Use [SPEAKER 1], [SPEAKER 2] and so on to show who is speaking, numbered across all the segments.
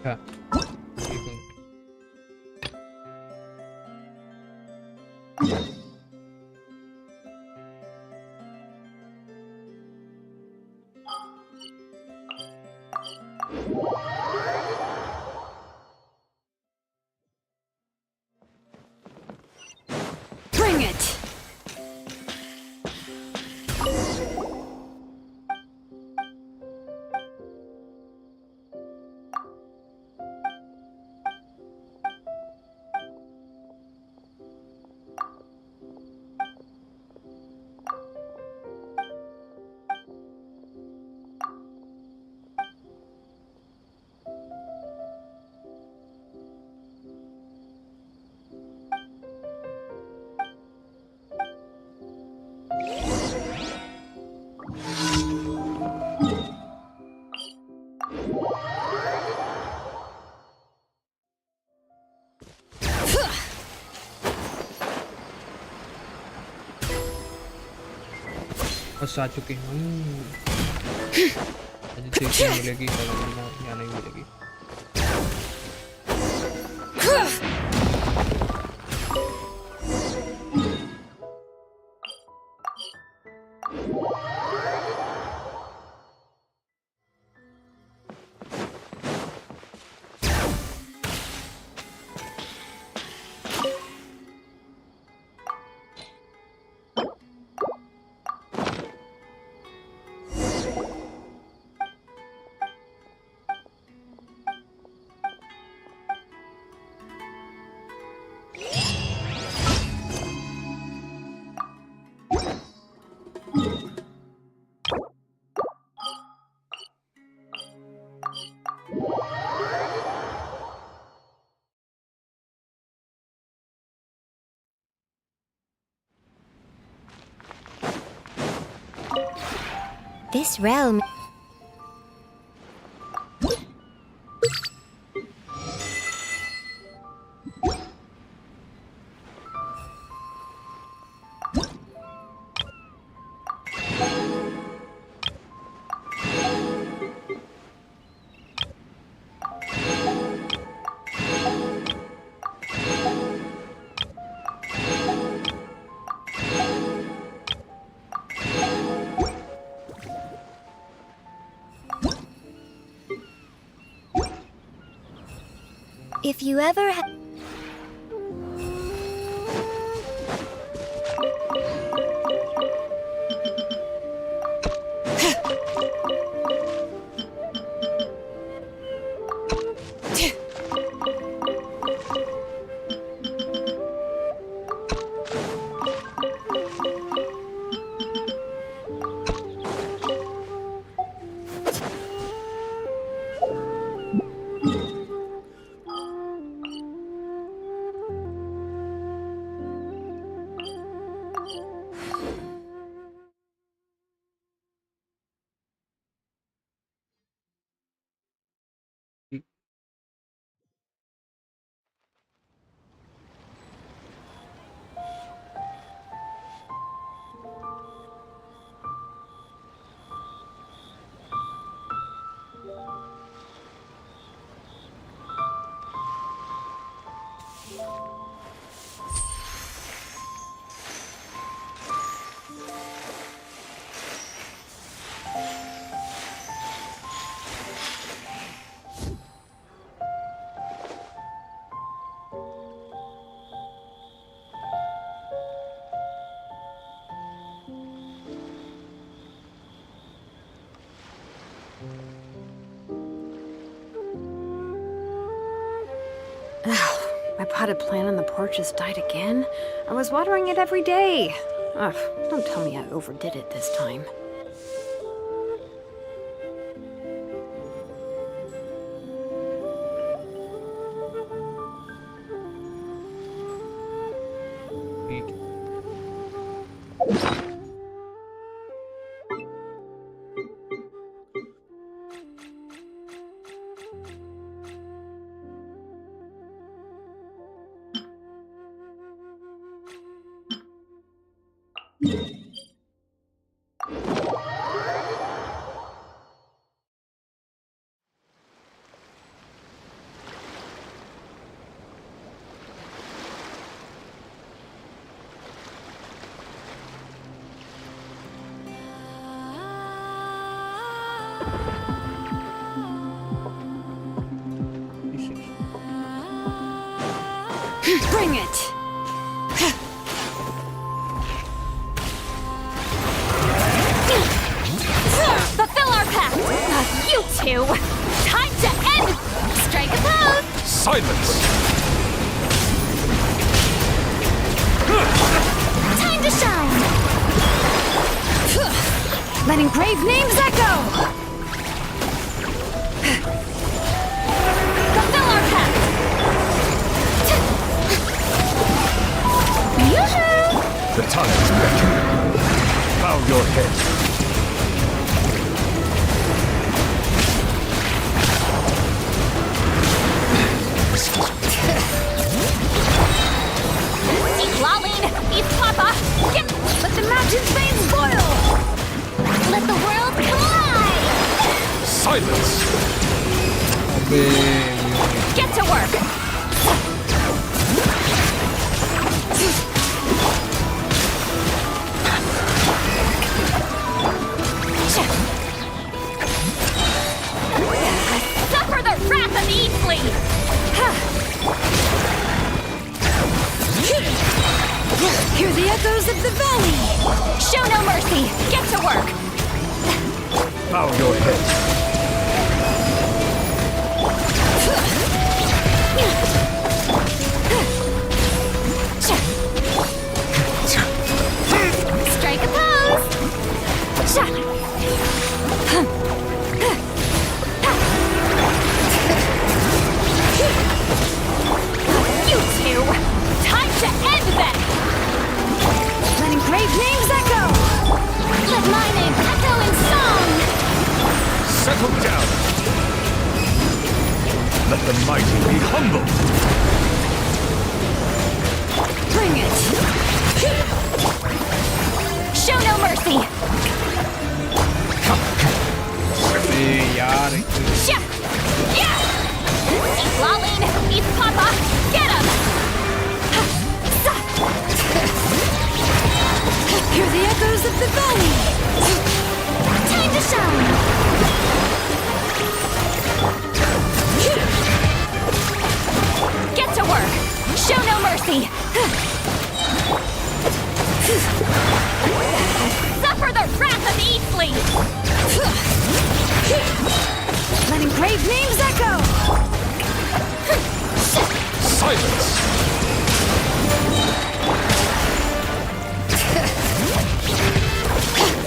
[SPEAKER 1] Yeah. What do you think?
[SPEAKER 2] Bring it!
[SPEAKER 1] बस आ चुके हैं हम। अभी देखने मिलेगी कोलंबिना या नहीं मिलेगी।
[SPEAKER 2] This realm... If you ever my potted plant on the porch has died again. I was watering it every day. Ugh, don't tell me I overdid it this time. Bring it! Fulfill our pact! You two! Time to end! Strike a pose!
[SPEAKER 3] Silence!
[SPEAKER 2] Time to shine! Let engraved names echo! Fulfill our pact! Yoo-hoo!
[SPEAKER 3] The tides beckon. Bow your head.
[SPEAKER 2] Lolline, eat Papa! Let the mountain's veins boil! Let the world collide!
[SPEAKER 3] Silence!
[SPEAKER 2] Get to work! Suffer the wrath of the Eatfleet! Hear the echoes of the valley! Show no mercy! Get to work!
[SPEAKER 3] Bow your head.
[SPEAKER 2] Strike a pose! You two! Time to end them! Let engraved names echo! Let my name echo in song!
[SPEAKER 3] Settle down. Let the mighty be humble.
[SPEAKER 2] Bring it! Show no mercy!
[SPEAKER 1] यार
[SPEAKER 2] Shah! Yeah! Lolline, eat Papa! Get him! Hear the echoes of the valley! Time to shine! Get to work! Show no mercy! Suffer the wrath of the Eatfleet! Let engraved names echo!
[SPEAKER 3] Silence!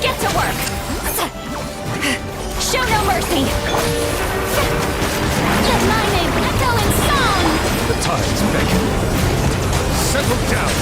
[SPEAKER 2] Get to work! Show no mercy! Let my name echo in song!
[SPEAKER 3] The tides beckon. Settle down.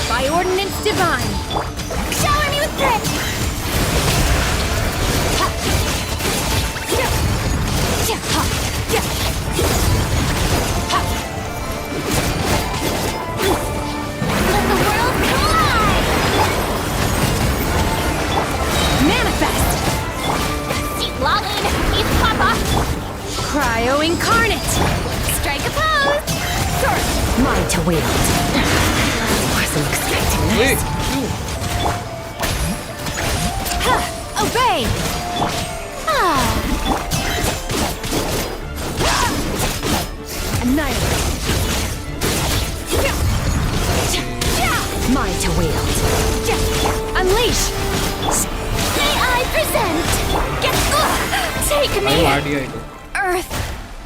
[SPEAKER 2] By ordinance divine. Shower me with grit! Let the world collide! Manifest! Eat Lolline, eat Papa! Cryo incarnate! Strike a pose! Sword! Mine to wield. Wasn't expecting this. Obey! annihilate. Mine to wield. Unleash. May I present? Take me.
[SPEAKER 1] Ayo idea itu.
[SPEAKER 2] Earth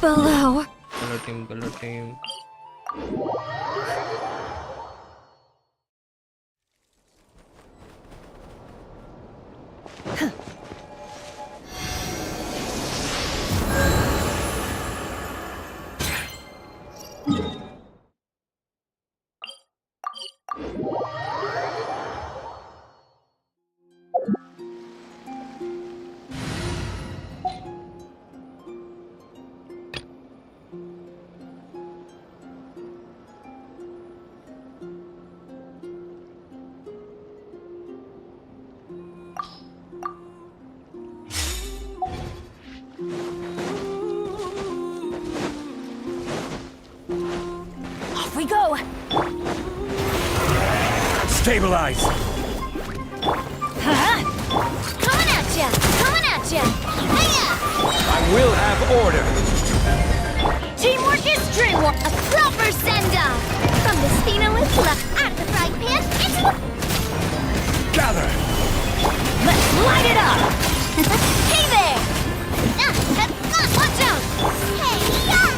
[SPEAKER 2] below.
[SPEAKER 1] Color team.
[SPEAKER 2] Off we go.
[SPEAKER 3] Stabilize.
[SPEAKER 2] Coming at ya. Hiya!
[SPEAKER 3] I will have order.
[SPEAKER 2] Teamwork is dreamwork. A proper send-off. From the spineless left out of the frying pan into the...
[SPEAKER 3] Gather.
[SPEAKER 2] Let's light it up! Hey there! Watch out! Hey, yeah!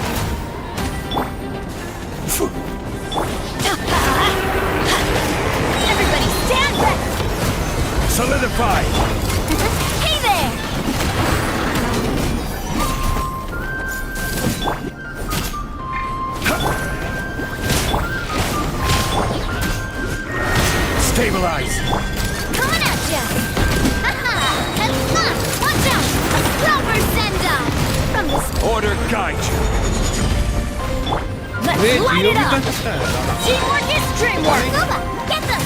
[SPEAKER 2] Everybody stand back!
[SPEAKER 3] Solidify.
[SPEAKER 2] Hey there!
[SPEAKER 3] Stabilize.
[SPEAKER 2] Coming at ya! Watch out! A proper send-off! From the...
[SPEAKER 3] Order guide you.
[SPEAKER 2] Let's
[SPEAKER 1] Wait,
[SPEAKER 2] light
[SPEAKER 1] you
[SPEAKER 2] it up!
[SPEAKER 1] bisa start.
[SPEAKER 2] Teamwork is dreamwork! Nova, get them!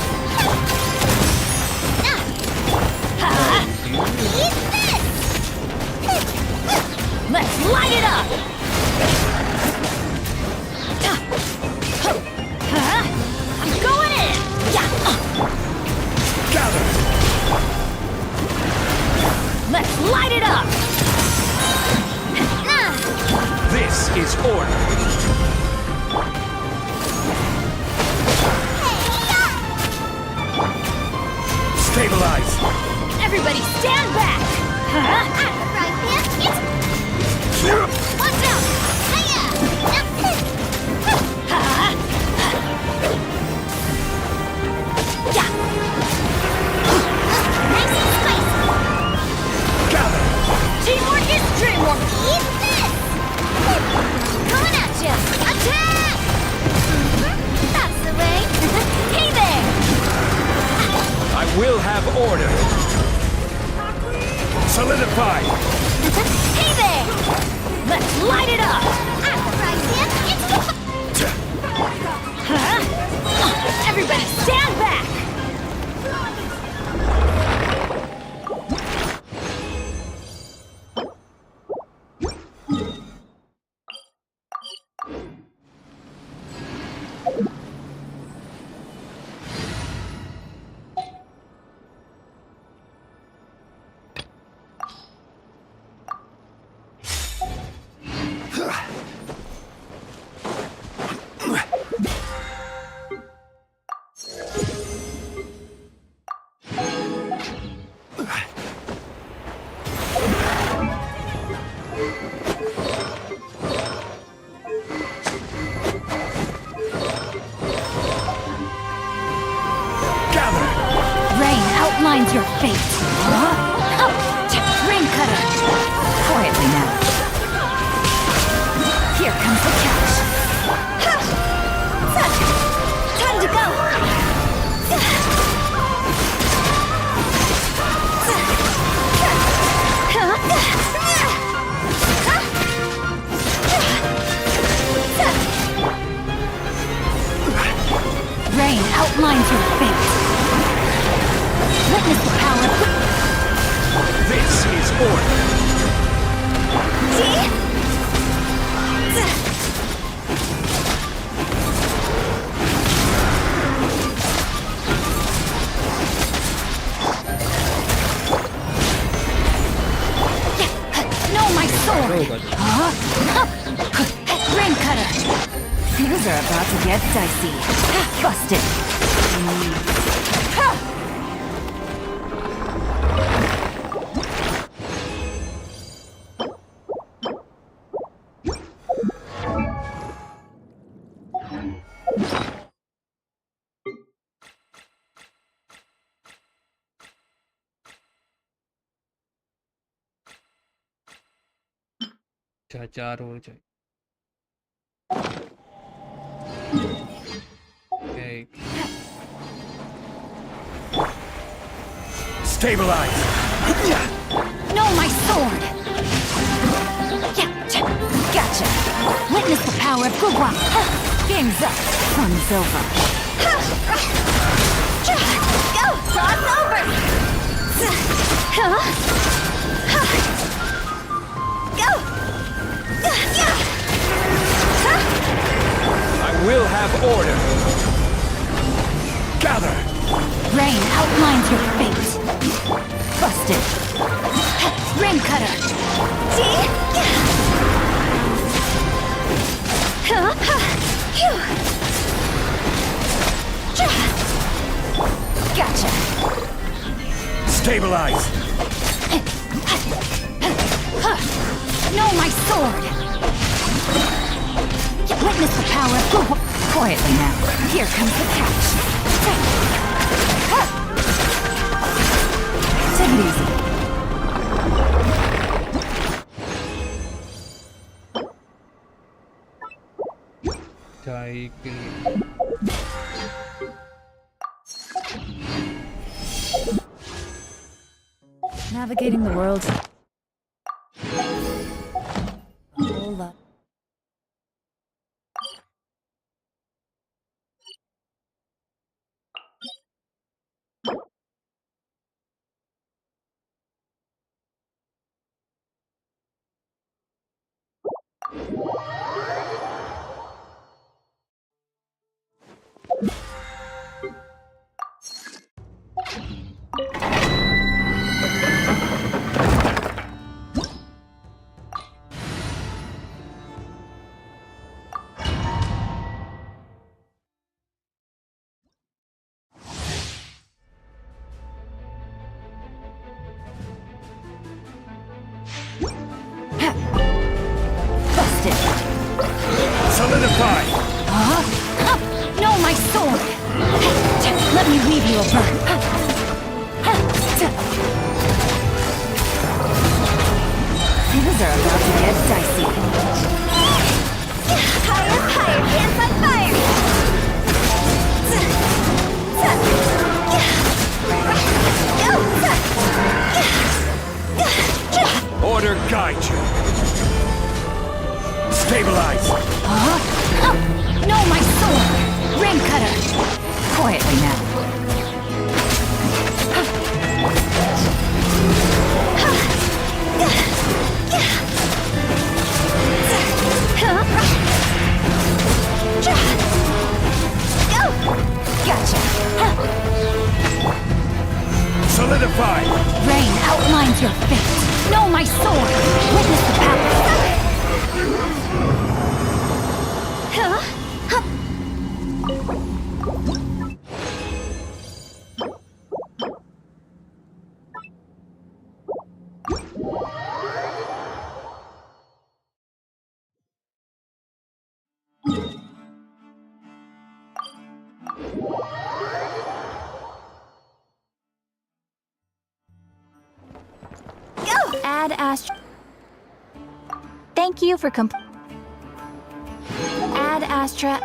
[SPEAKER 2] Eat this! Let's light it up! I'm going in!
[SPEAKER 3] Gather.
[SPEAKER 2] Let's light it up!
[SPEAKER 3] This is order. Stabilize.
[SPEAKER 2] Everybody stand back! Watch out! Hiya! Nice and spicy!
[SPEAKER 3] Gather.
[SPEAKER 2] Teamwork is dreamwork! Eat this! Coming at ya! Attack! That's the way! Hey there!
[SPEAKER 3] I will have order. Solidify.
[SPEAKER 2] Hey there! Let's light it up! At the frying pan, it's the... Everybody stand back! Outlines your fate. Rain cutter. Quietly now. Here comes the catch. Time to go. Rain outlines your fate. Witness the power.
[SPEAKER 3] This is order.
[SPEAKER 2] Know my sword.
[SPEAKER 1] Oh, God.
[SPEAKER 2] Rain cutter. Things are about to get dicey. Busted.
[SPEAKER 1] अच्छा 4 और चाहिए। एक
[SPEAKER 3] Stabilize!
[SPEAKER 2] No, my sword! Gotcha! Witness the power of Gugwa! Game's up! Fun's over! Go! Cross over! Go!
[SPEAKER 3] I will have order! Gather!
[SPEAKER 2] Rain outlines your fate! Busted! Rain cutter! Gotcha!
[SPEAKER 3] Stabilize!
[SPEAKER 2] No, my sword! Witness the power of Gugwa! Quietly now. Here comes the catch. Take it easy.
[SPEAKER 1] चाय के लिए
[SPEAKER 2] Navigating the world. Hold up. Busted.
[SPEAKER 3] Solidify!
[SPEAKER 2] No, my sword! Let me weave you a burn. Things are about to get dicey. Higher, higher, dance on fire!
[SPEAKER 3] Order guide you! Stabilize!
[SPEAKER 2] No, my sword! Rain cutter! Quietly now. Gotcha!
[SPEAKER 3] Solidify!
[SPEAKER 2] Rain outlines your fate. No, my sword! Witness the power. Add Astra. Thank you for Add Astra.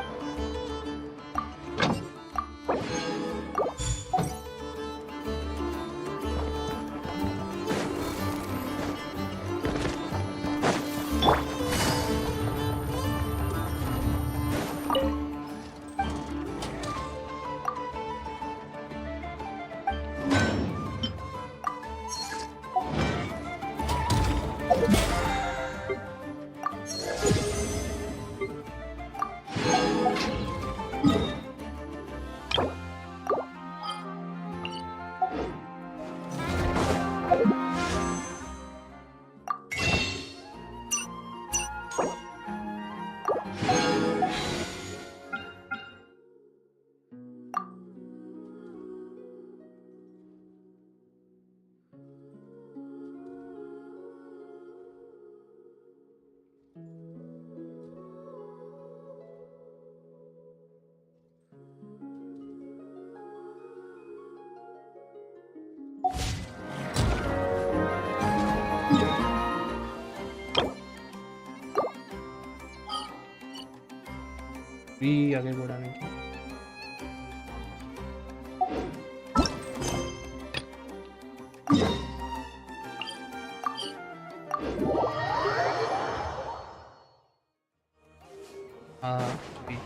[SPEAKER 1] भी आगे बढ़ाने की। हाँ भी।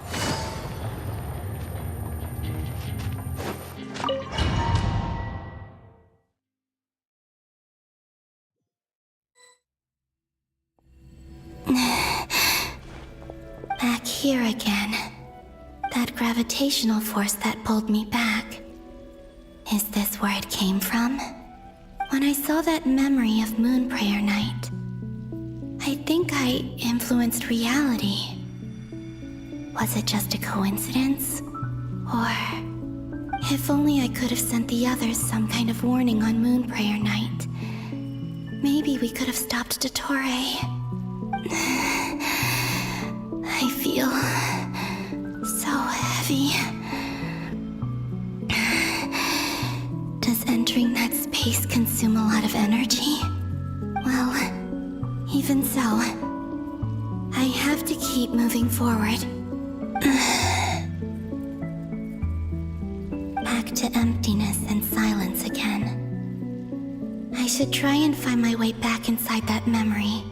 [SPEAKER 2] Back here again. That gravitational force that pulled me back. Is this where it came from? When I saw that memory of Moon Prayer Night, I think I influenced reality. Was it just a coincidence? Or... if only I could have sent the others some kind of warning on Moon Prayer Night. Maybe we could have stopped Dottore. I feel... so heavy. Does entering that space consume a lot of energy? Well, even so, I have to keep moving forward. Back to emptiness and silence again. I should try and find my way back inside that memory.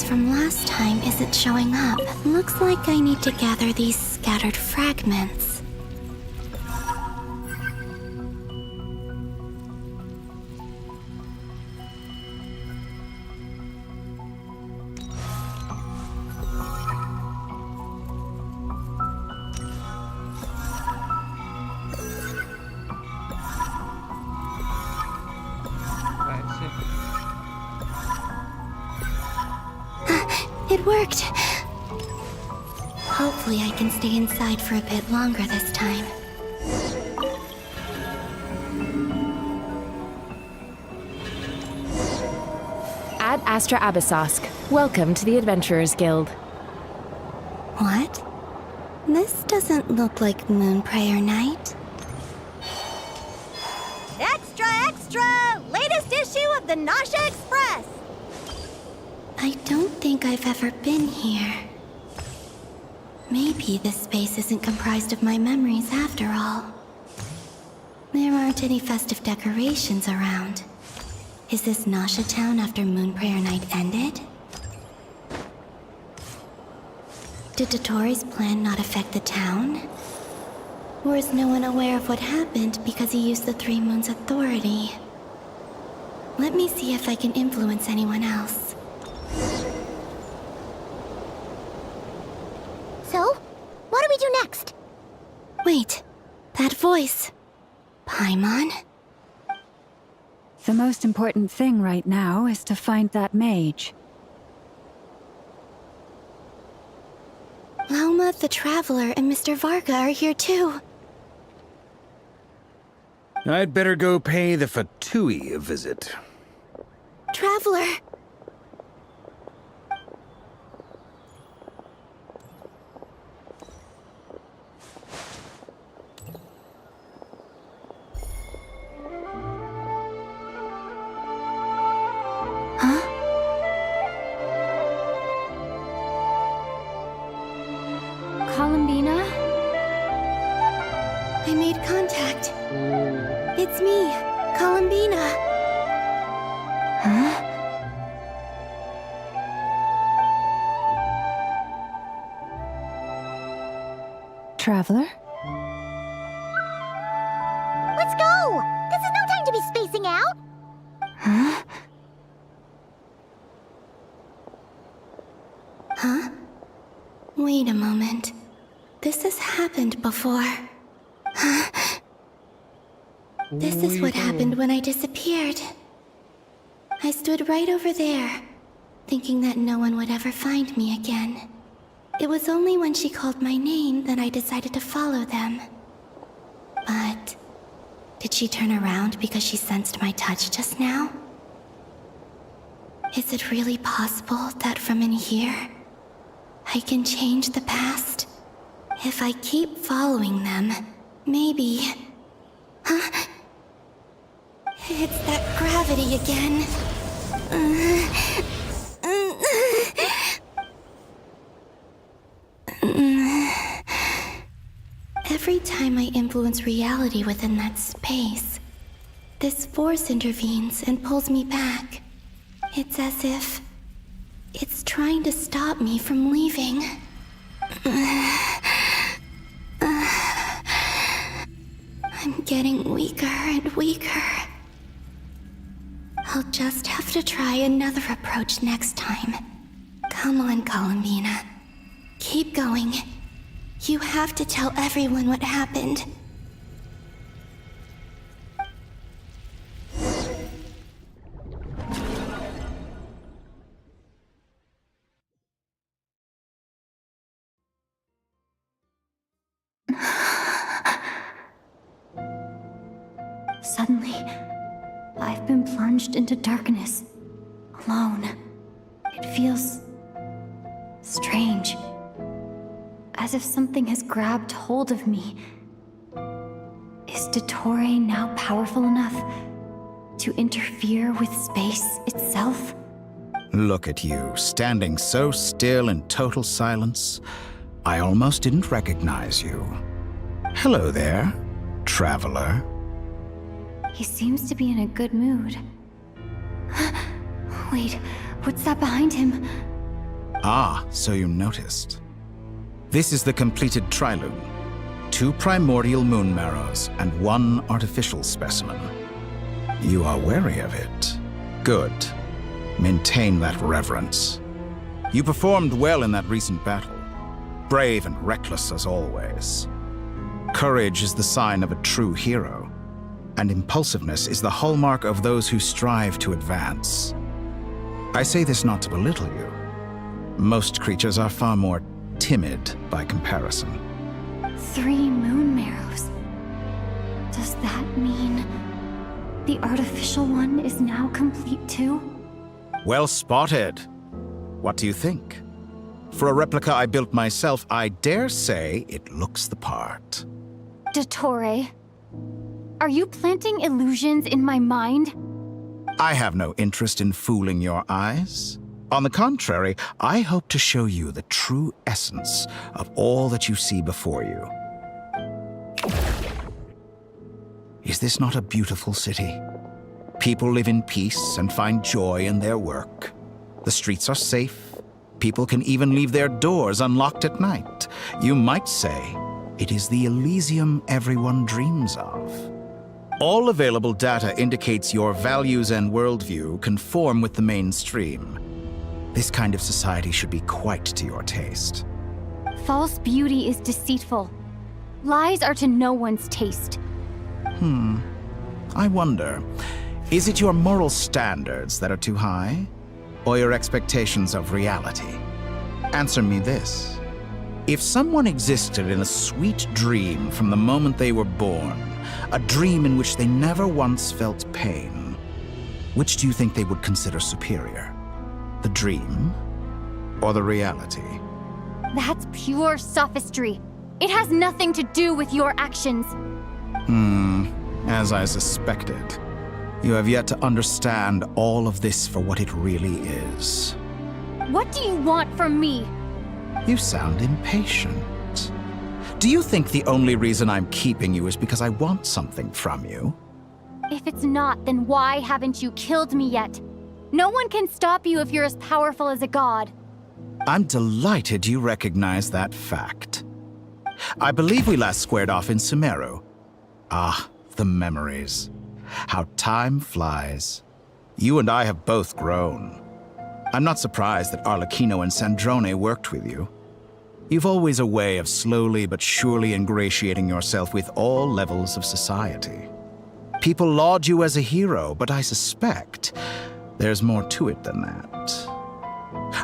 [SPEAKER 2] From last time isn't showing up. Looks like I need to gather these scattered fragments. It worked! Hopefully I can stay inside for a bit longer this time.
[SPEAKER 4] Ad Astra Abyssosk. Welcome to the Adventurers Guild.
[SPEAKER 2] What? This doesn't look like Moon Prayer Night.
[SPEAKER 5] Extra, extra! Latest issue of the Nasha Express!
[SPEAKER 2] I don't think I've ever been here. Maybe this space isn't comprised of my memories after all. There aren't any festive decorations around. Is this Nasha Town after Moon Prayer Night ended? Did Dottore's plan not affect the town? Or is no one aware of what happened because he used the Three Moons' authority? Let me see if I can influence anyone else.
[SPEAKER 5] So, what do we do next?
[SPEAKER 2] Wait, that voice. Paimon?
[SPEAKER 6] The most important thing right now is to find that mage.
[SPEAKER 2] Lauma, the Traveler, and Mr. Varga are here too.
[SPEAKER 3] I'd better go pay the Fatui a visit.
[SPEAKER 2] Traveler! Columbina? I made contact. It's me, Columbina.
[SPEAKER 6] Huh? Traveler?
[SPEAKER 5] Let's go! This is no time to be spacing out!
[SPEAKER 6] Huh?
[SPEAKER 2] Huh? Wait a moment. This has happened before. This is what happened when I disappeared. I stood right over there, thinking that no one would ever find me again. It was only when she called my name that I decided to follow them. But Did she turn around because she sensed my touch just now? Is it really possible that from in here, I can change the past? If I keep following them, maybe... Huh? It's that gravity again. Every time I influence reality within that space, this force intervenes and pulls me back. It's as if it's trying to stop me from leaving. I'm getting weaker and weaker. I'll just have to try another approach next time. Come on, Columbina. Keep going. You have to tell everyone what happened.
[SPEAKER 6] Suddenly, I've been plunged into darkness, alone. It feels strange, as if something has grabbed hold of me. Is Dottore now powerful enough to interfere with space itself?
[SPEAKER 3] Look at you, standing so still in total silence. I almost didn't recognize you. Hello there, traveler.
[SPEAKER 6] He seems to be in a good mood. Wait, what's that behind him?
[SPEAKER 3] Ah, so you noticed. This is the completed Trilune. 2 primordial moon marrows and 1 artificial specimen. You are wary of it. Good. Maintain that reverence. You performed well in that recent battle. Brave and reckless as always. Courage is the sign of a true hero, and impulsiveness is the hallmark of those who strive to advance. I say this not to belittle you. Most creatures are far more timid by comparison.
[SPEAKER 6] 3 moon marrows. Does that mean the artificial one is now complete too?
[SPEAKER 3] Well spotted. What do you think? For a replica I built myself, I dare say it looks the part.
[SPEAKER 6] Dottore, are you planting illusions in my mind?
[SPEAKER 3] I have no interest in fooling your eyes. On the contrary, I hope to show you the true essence of all that you see before you. Is this not a beautiful city? People live in peace and find joy in their work. The streets are safe. People can even leave their doors unlocked at night. You might say it is the Elysium everyone dreams of. All available data indicates your values and worldview conform with the mainstream. This kind of society should be quite to your taste.
[SPEAKER 6] False beauty is deceitful. Lies are to no one's taste.
[SPEAKER 3] I wonder, is it your moral standards that are too high? Or your expectations of reality? Answer me this. If someone existed in a sweet dream from the moment they were born, a dream in which they never once felt pain, which do you think they would consider superior? The dream or the reality?
[SPEAKER 6] That's pure sophistry. It has nothing to do with your actions.
[SPEAKER 3] As I suspected. You have yet to understand all of this for what it really is.
[SPEAKER 6] What do you want from me?
[SPEAKER 3] You sound impatient. Do you think the only reason I'm keeping you is because I want something from you?
[SPEAKER 6] If it's not, then why haven't you killed me yet? No one can stop you if you're as powerful as a god.
[SPEAKER 3] I'm delighted you recognize that fact. I believe we last squared off in Sumeru. Ah, the memories. How time flies. You and I have both grown. I'm not surprised that Arlecchino and Sandrone worked with you. You've always a way of slowly but surely ingratiating yourself with all levels of society. People laud you as a hero, but I suspect there's more to it than that.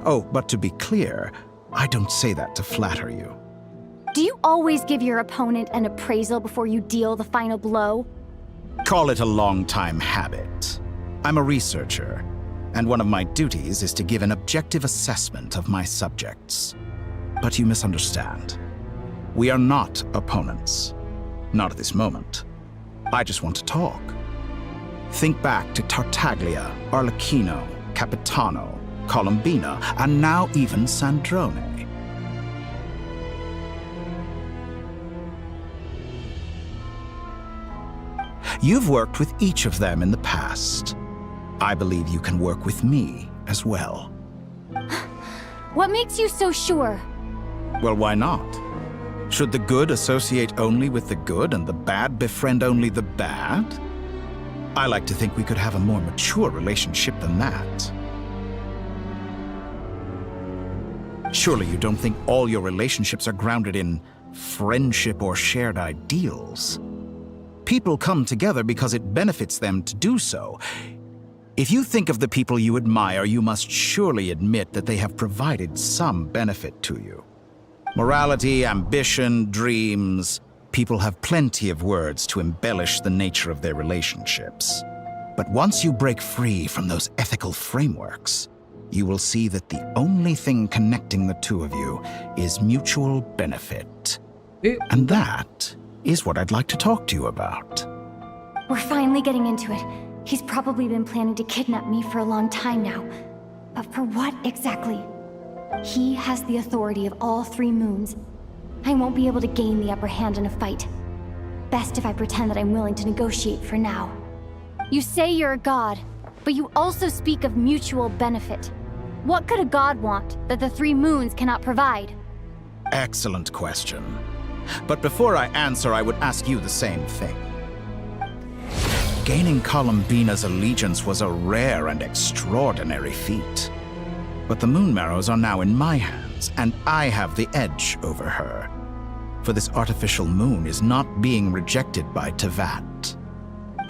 [SPEAKER 3] Oh, but to be clear, I don't say that to flatter you.
[SPEAKER 6] Do you always give your opponent an appraisal before you deal the final blow?
[SPEAKER 3] Call it a long-time habit. I'm a researcher, and one of my duties is to give an objective assessment of my subjects. But you misunderstand. We are not opponents. Not at this moment. I just want to talk. Think back to Tartaglia, Arlecchino, Capitano, Columbina, and now even Sandrone. You've worked with each of them in the past. I believe you can work with me as well.
[SPEAKER 6] What makes you so sure?
[SPEAKER 3] Well, why not? Should the good associate only with the good and the bad befriend only the bad? I like to think we could have a more mature relationship than that. Surely you don't think all your relationships are grounded in friendship or shared ideals? People come together because it benefits them to do so. If you think of the people you admire, you must surely admit that they have provided some benefit to you. Morality, ambition, dreams. People have plenty of words to embellish the nature of their relationships. But once you break free from those ethical frameworks, you will see that the only thing connecting the two of you is mutual benefit. And that is what I'd like to talk to you about.
[SPEAKER 6] We're finally getting into it. He's probably been planning to kidnap me for a long time now. But for what exactly? He has the authority of all 3 moons. I won't be able to gain the upper hand in a fight. Best if I pretend that I'm willing to negotiate for now. You say you're a god, but you also speak of mutual benefit. What could a god want that the 3 moons cannot provide?
[SPEAKER 3] Excellent question. But before I answer, I would ask you the same thing. Gaining Columbina's allegiance was a rare and extraordinary feat. But the Moon Marrows are now in my hands, and I have the edge over her. For this artificial moon is not being rejected by Tevat.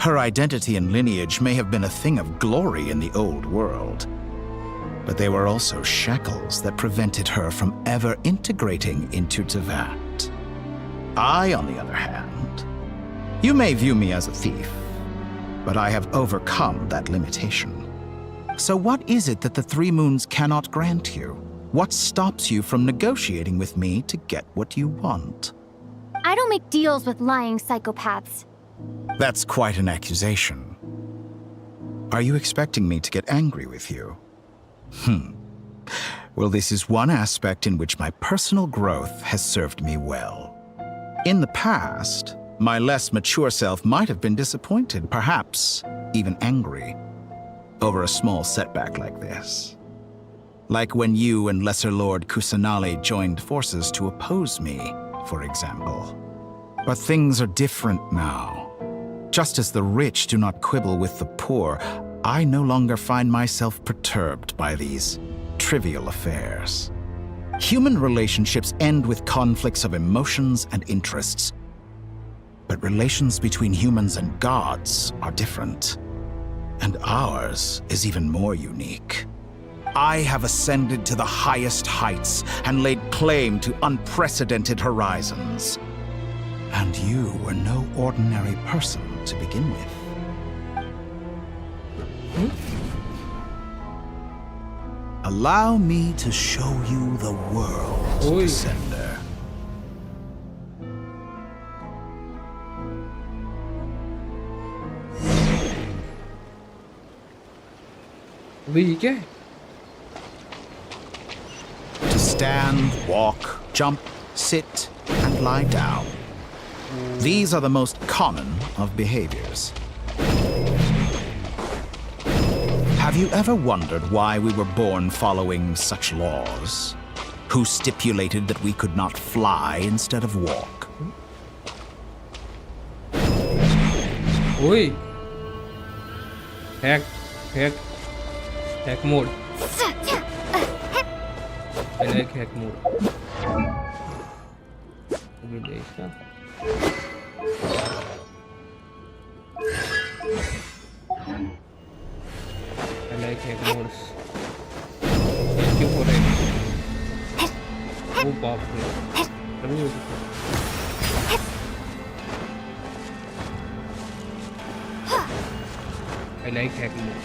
[SPEAKER 3] Her identity and lineage may have been a thing of glory in the old world, but they were also shackles that prevented her from ever integrating into Tevat. I, on the other hand, you may view me as a thief, but I have overcome that limitation. So what is it that the 3 moons cannot grant you? What stops you from negotiating with me to get what you want?
[SPEAKER 6] I don't make deals with lying psychopaths.
[SPEAKER 3] That's quite an accusation. Are you expecting me to get angry with you? Well, this is one aspect in which my personal growth has served me well. In the past, my less mature self might have been disappointed, perhaps even angry, over a small setback like this. Like when you and Lesser Lord Kusanali joined forces to oppose me, for example. But things are different now. Just as the rich do not quibble with the poor, I no longer find myself perturbed by these trivial affairs. Human relationships end with conflicts of emotions and interests. But relations between humans and gods are different. And ours is even more unique. I have ascended to the highest heights and laid claim to unprecedented horizons. And you were no ordinary person to begin with. Allow me to show you the world, Descender.
[SPEAKER 1] ये क्या है?
[SPEAKER 3] To stand, walk, jump, sit, and lie down. These are the most common of behaviors. Have you ever wondered why we were born following such laws? Who stipulated that we could not fly instead of walk?
[SPEAKER 1] Oi! Hack mode. I like hack mode. I like hack modes. Thank you for it. Oh, powerful. I like hack mode.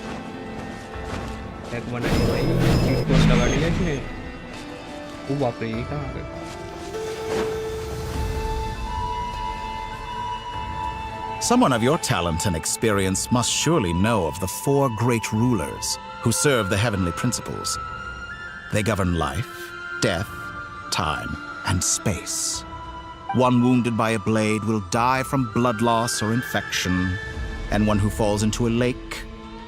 [SPEAKER 1] Hack बनाने भाई चीज को लगा दिया इसने. वो बाप रे ये कहाँ आ गया?
[SPEAKER 3] Someone of your talent and experience must surely know of the 4 great rulers who serve the heavenly principles. They govern life, death, time, and space. One wounded by a blade will die from blood loss or infection, and one who falls into a lake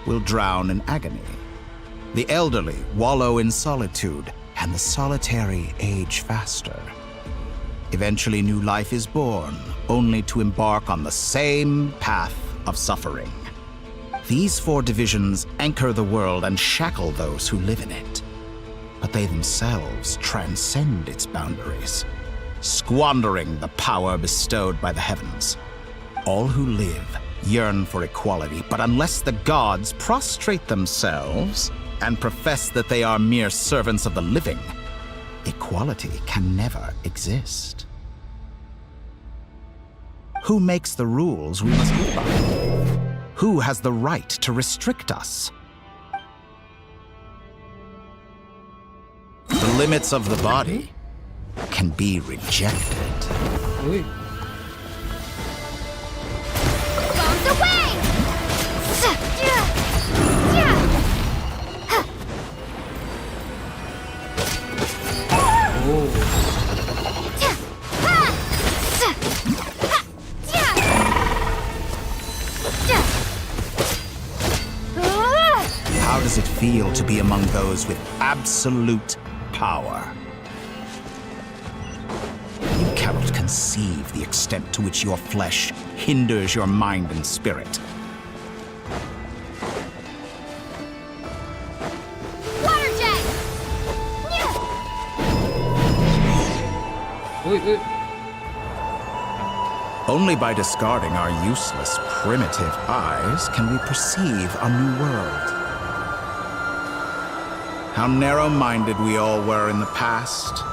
[SPEAKER 3] will drown in agony. The elderly wallow in solitude, and the solitary age faster. Eventually, new life is born, only to embark on the same path of suffering. These 4 divisions anchor the world and shackle those who live in it. But they themselves transcend its boundaries, squandering the power bestowed by the heavens. All who live yearn for equality, but unless the gods prostrate themselves and profess that they are mere servants of the living, equality can never exist. Who makes the rules we must live by? Who has the right to restrict us? The limits of the body can be rejected.
[SPEAKER 1] Ui.
[SPEAKER 5] Bombs away!
[SPEAKER 3] How does it feel to be among those with absolute power? You cannot conceive the extent to which your flesh hinders your mind and spirit.
[SPEAKER 5] Water jet!
[SPEAKER 1] Ui.
[SPEAKER 3] Only by discarding our useless, primitive eyes can we perceive a new world. How narrow-minded we all were in the past.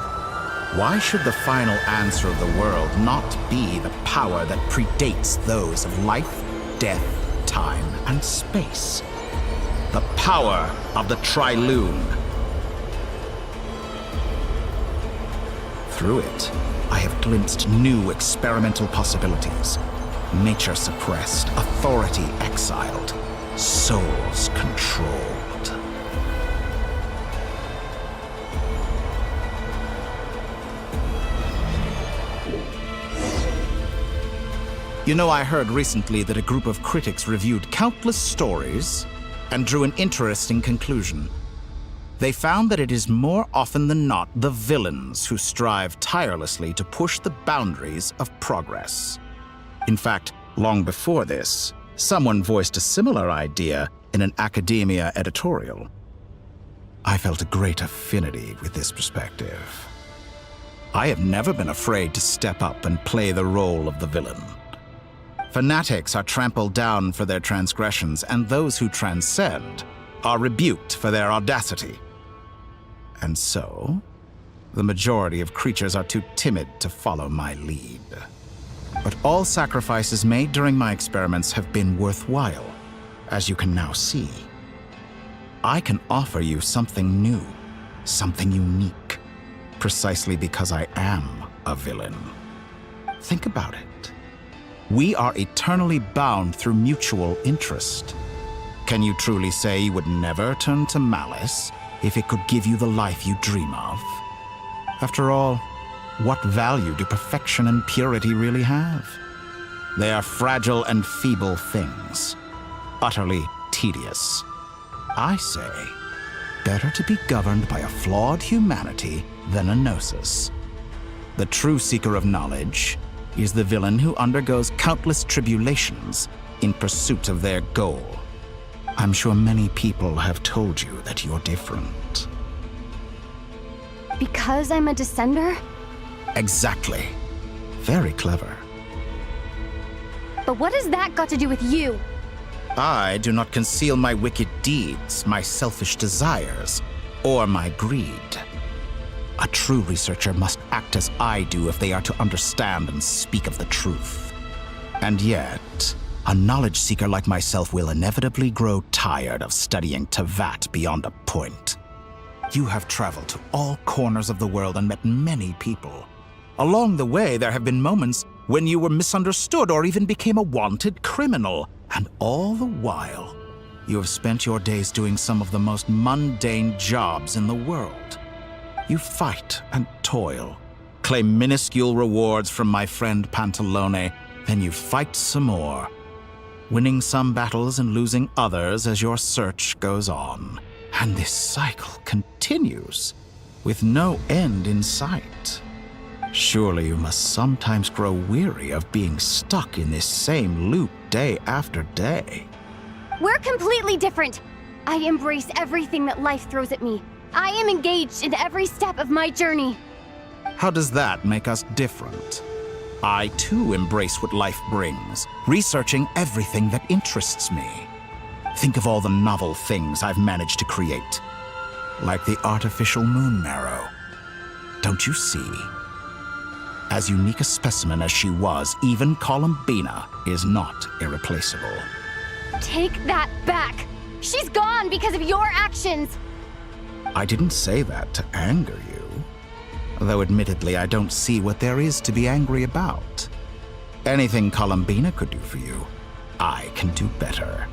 [SPEAKER 3] Why should the final answer of the world not be the power that predates those of life, death, time, and space? The power of the Trilune. Through it, I have glimpsed new experimental possibilities. Nature suppressed, authority exiled, souls controlled. You know, I heard recently that a group of critics reviewed countless stories and drew an interesting conclusion. They found that it is more often than not the villains who strive tirelessly to push the boundaries of progress. In fact, long before this, someone voiced a similar idea in an academia editorial. I felt a great affinity with this perspective. I have never been afraid to step up and play the role of the villain. Fanatics are trampled down for their transgressions, and those who transcend are rebuked for their audacity. And so, the majority of creatures are too timid to follow my lead. But all sacrifices made during my experiments have been worthwhile, as you can now see. I can offer you something new, something unique, precisely because I am a villain. Think about it. We are eternally bound through mutual interest. Can you truly say you would never turn to malice if it could give you the life you dream of? After all, what value do perfection and purity really have? They are fragile and feeble things, utterly tedious. I say, better to be governed by a flawed humanity than a gnosis. The true seeker of knowledge is the villain who undergoes countless tribulations in pursuit of their goal. I'm sure many people have told you that you're different.
[SPEAKER 6] Because I'm a descender?
[SPEAKER 3] Exactly. Very clever.
[SPEAKER 6] But what has that got to do with you?
[SPEAKER 3] I do not conceal my wicked deeds, my selfish desires, or my greed. A true researcher must act as I do if they are to understand and speak of the truth. And yet, A knowledge seeker like myself will inevitably grow tired of studying Tevat beyond a point. You have traveled to all corners of the world and met many people. Along the way, there have been moments when you were misunderstood or even became a wanted criminal. And all the while, you have spent your days doing some of the most mundane jobs in the world. You fight and toil, claim minuscule rewards from my friend Pantalone, then you fight some more, winning some battles and losing others as your search goes on. And this cycle continues, with no end in sight. Surely you must sometimes grow weary of being stuck in this same loop day after day.
[SPEAKER 6] We're completely different. I embrace everything that life throws at me. I am engaged in every step of my journey.
[SPEAKER 3] How does that make us different? I too embrace what life brings, researching everything that interests me. Think of all the novel things I've managed to create, like the artificial moon marrow. Don't you see? As unique a specimen as she was, even Columbina is not irreplaceable.
[SPEAKER 6] Take that back! She's gone because of your actions!
[SPEAKER 3] I didn't say that to anger you. Though admittedly, I don't see what there is to be angry about. Anything Columbina could do for you, I can do better.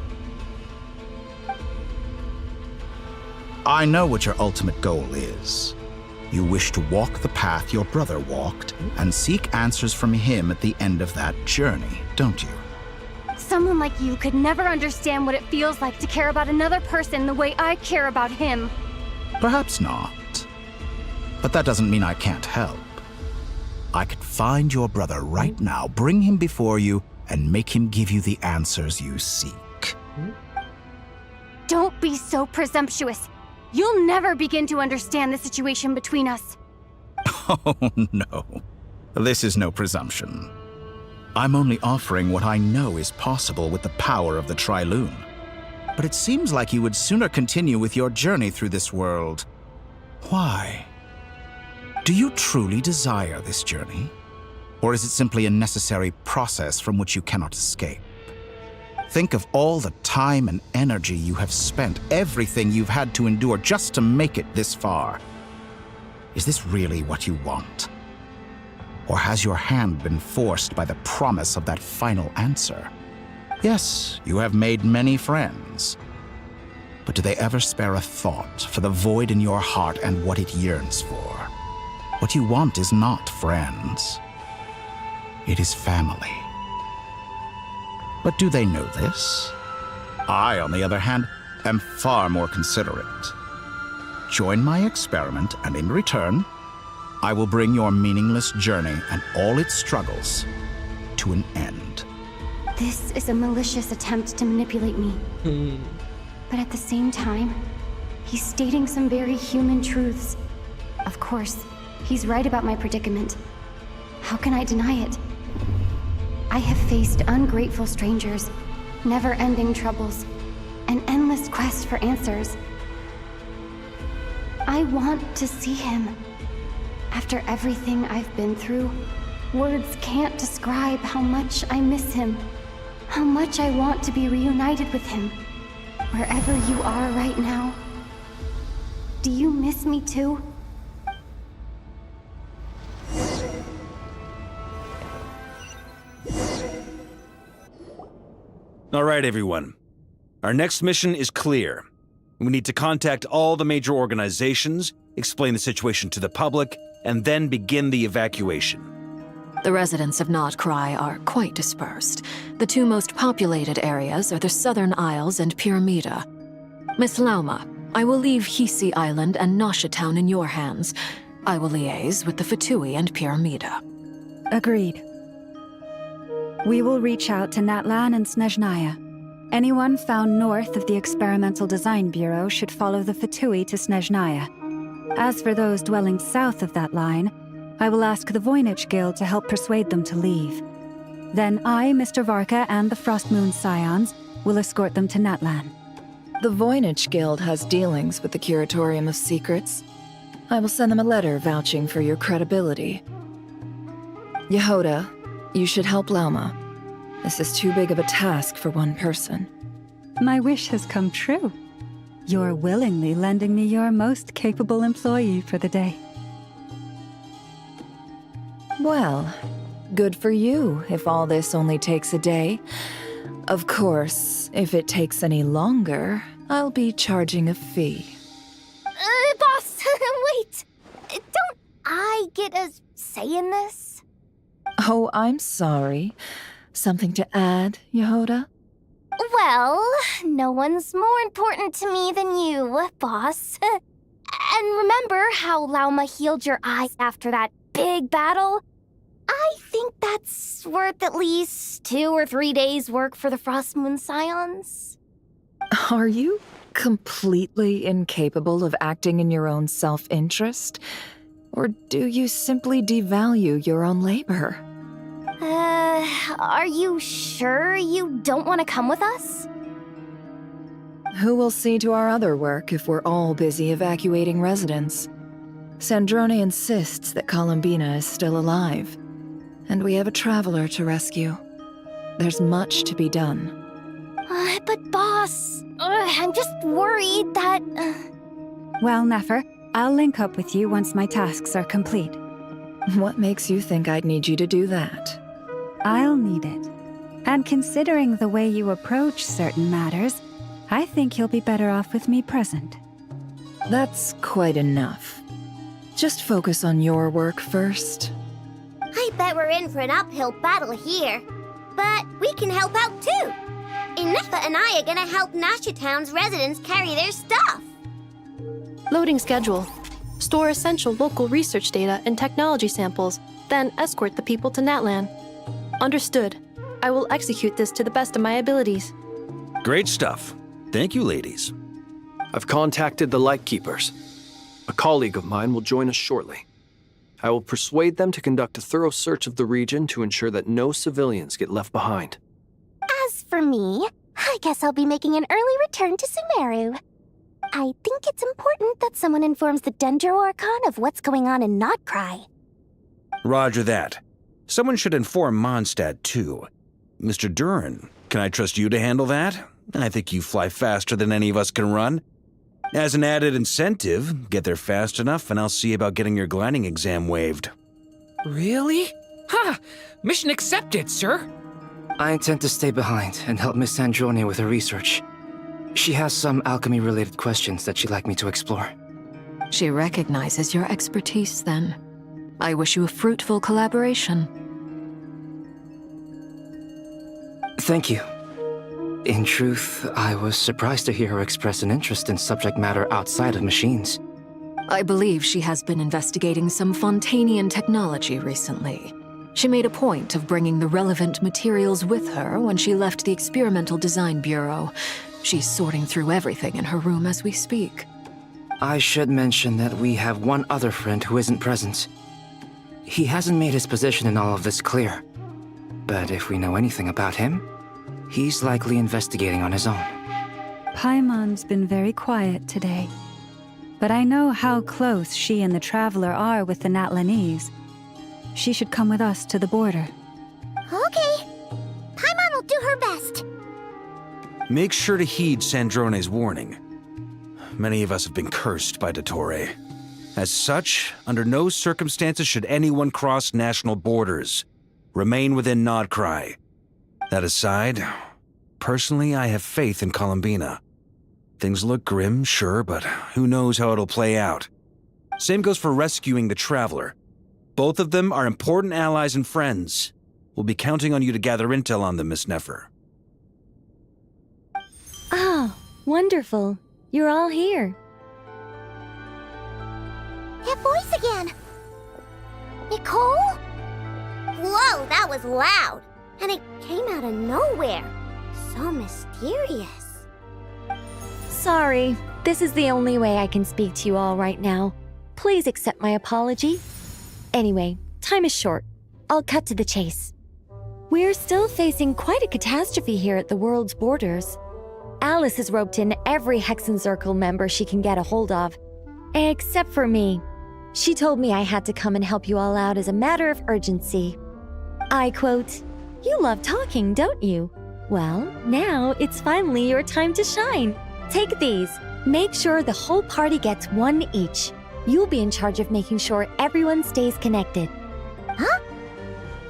[SPEAKER 3] I know what your ultimate goal is. You wish to walk the path your brother walked and seek answers from him at the end of that journey, don't you?
[SPEAKER 6] Someone like you could never understand what it feels like to care about another person the way I care about him.
[SPEAKER 3] Perhaps not. But that doesn't mean I can't help. I could find your brother right now, bring him before you, and make him give you the answers you seek.
[SPEAKER 6] Don't be so presumptuous. You'll never begin to understand the situation between us.
[SPEAKER 3] Oh, no. This is no presumption. I'm only offering what I know is possible with the power of the Trilune. But it seems like you would sooner continue with your journey through this world. Why? Do you truly desire this journey? Or is it simply a necessary process from which you cannot escape? Think of all the time and energy you have spent, everything you've had to endure just to make it this far. Is this really what you want? Or has your hand been forced by the promise of that final answer? Yes, you have made many friends. But do they ever spare a thought for the void in your heart and what it yearns for? What you want is not friends. It is family. But do they know this? I, on the other hand, am far more considerate. Join my experiment, and in return, I will bring your meaningless journey and all its struggles to an end.
[SPEAKER 6] This is a malicious attempt to manipulate me. But at the same time, he's stating some very human truths. Of course, he's right about my predicament. How can I deny it? I have faced ungrateful strangers, never-ending troubles, an endless quest for answers. I want to see him. After everything I've been through, words can't describe how much I miss him, how much I want to be reunited with him. Wherever you are right now, do you miss me too?
[SPEAKER 7] All right, everyone. Our next mission is clear. We need to contact all the major organizations, explain the situation to the public, and then begin the evacuation.
[SPEAKER 8] The residents of Notcry are quite dispersed. The two most populated areas are the Southern Isles and Pyramida. Miss Lauma, I will leave Hisi Island and Nasha Town in your hands. I will liaise with the Fatui and Pyramida.
[SPEAKER 9] Agreed. We will reach out to Natlan and Snezhnaya. Anyone found north of the Experimental Design Bureau should follow the Fatui to Snezhnaya. As for those dwelling south of that line, I will ask the Voynich Guild to help persuade them to leave. Then I, Mr. Varka, and the Frostmoon Scions will escort them to Natlan.
[SPEAKER 8] The Voynich Guild has dealings with the Curatorium of Secrets. I will send them a letter vouching for your credibility. Yehoda, you should help Lauma.
[SPEAKER 10] This is too big of a task for one person.
[SPEAKER 9] My wish has come true. You're willingly lending me your most capable employee for the day.
[SPEAKER 10] Well, good for you if all this only takes a day. Of course, if it takes any longer, I'll be charging a fee.
[SPEAKER 5] Boss, wait! Don't I get a say in this?
[SPEAKER 10] Oh, I'm sorry. Something to add, Yehoda?
[SPEAKER 5] Well, no one's more important to me than you, boss. And remember how Lauma healed your eyes after that big battle? I think that's worth at least 2 or 3 days' work for the Frost Moon Scions.
[SPEAKER 10] Are you completely incapable of acting in your own self-interest? Or do you simply devalue your own labor?
[SPEAKER 5] Are you sure you don't want to come with us?
[SPEAKER 10] Who will see to our other work if we're all busy evacuating residents? Sandrone insists that Columbina is still alive, and we have a traveler to rescue. There's much to be done.
[SPEAKER 5] But boss, I'm just worried that...
[SPEAKER 9] Well, Nefer, I'll link up with you once my tasks are complete.
[SPEAKER 10] What makes you think I'd need you to do that?
[SPEAKER 9] I'll need it. And considering the way you approach certain matters, I think you'll be better off with me present.
[SPEAKER 10] That's quite enough. Just focus on your work first.
[SPEAKER 5] I bet we're in for an uphill battle here. But we can help out too. Inefa and I are gonna help Nasha Town's residents carry their stuff.
[SPEAKER 11] Loading schedule. Store essential local research data and technology samples, then escort the people to Natlan. Understood. I will execute this to the best of my abilities.
[SPEAKER 7] Great stuff. Thank you, ladies.
[SPEAKER 12] I've contacted the Lightkeepers. A colleague of mine will join us shortly. I will persuade them to conduct a thorough search of the region to ensure that no civilians get left behind.
[SPEAKER 5] As for me, I guess I'll be making an early return to Sumeru. I think it's important that someone informs the Dendro Archon of what's going on in Notcry.
[SPEAKER 7] Roger that. Someone should inform Mondstadt, too. Mr. Duran, can I trust you to handle that? I think you fly faster than any of us can run. As an added incentive, get there fast enough and I'll see about getting your gliding exam waived.
[SPEAKER 13] Really? Ha! Mission accepted, sir!
[SPEAKER 14] I intend to stay behind and help Miss Sandrone with her research. She has some alchemy-related questions that she'd like me to explore.
[SPEAKER 8] She recognizes your expertise, then. I wish you a fruitful collaboration.
[SPEAKER 14] Thank you. In truth, I was surprised to hear her express an interest in subject matter outside of machines.
[SPEAKER 8] I believe she has been investigating some Fontanian technology recently. She made a point of bringing the relevant materials with her when she left the Experimental Design Bureau. She's sorting through everything in her room as we speak.
[SPEAKER 14] I should mention that we have one other friend who isn't present. He hasn't made his position in all of this clear. But if we know anything about him, he's likely investigating on his own.
[SPEAKER 9] Paimon's been very quiet today. But I know how close she and the Traveler are with the Natlanese. She should come with us to the border.
[SPEAKER 5] Okay. Paimon will do her best.
[SPEAKER 7] Make sure to heed Sandrone's warning. Many of us have been cursed by Dottore. As such, under no circumstances should anyone cross national borders. Remain within Nodcry. That aside, personally, I have faith in Columbina. Things look grim, sure, but who knows how it'll play out. Same goes for rescuing the Traveler. Both of them are important allies and friends. We'll be counting on you to gather intel on them, Miss Nefer.
[SPEAKER 6] Oh, wonderful. You're all here.
[SPEAKER 5] That voice again! Nicole? Whoa, that was loud! And it came out of nowhere. So mysterious.
[SPEAKER 6] Sorry, this is the only way I can speak to you all right now. Please accept my apology. Anyway, time is short. I'll cut to the chase. We're still facing quite a catastrophe here at the world's borders. Alice has roped in every Hexen Circle member she can get a hold of. Except for me. She told me I had to come and help you all out as a matter of urgency. I quote,
[SPEAKER 15] You love talking, don't you? Well, now it's finally your time to shine. Take these. Make sure the whole party gets one each. You'll be in charge of making sure everyone stays connected.
[SPEAKER 5] Huh?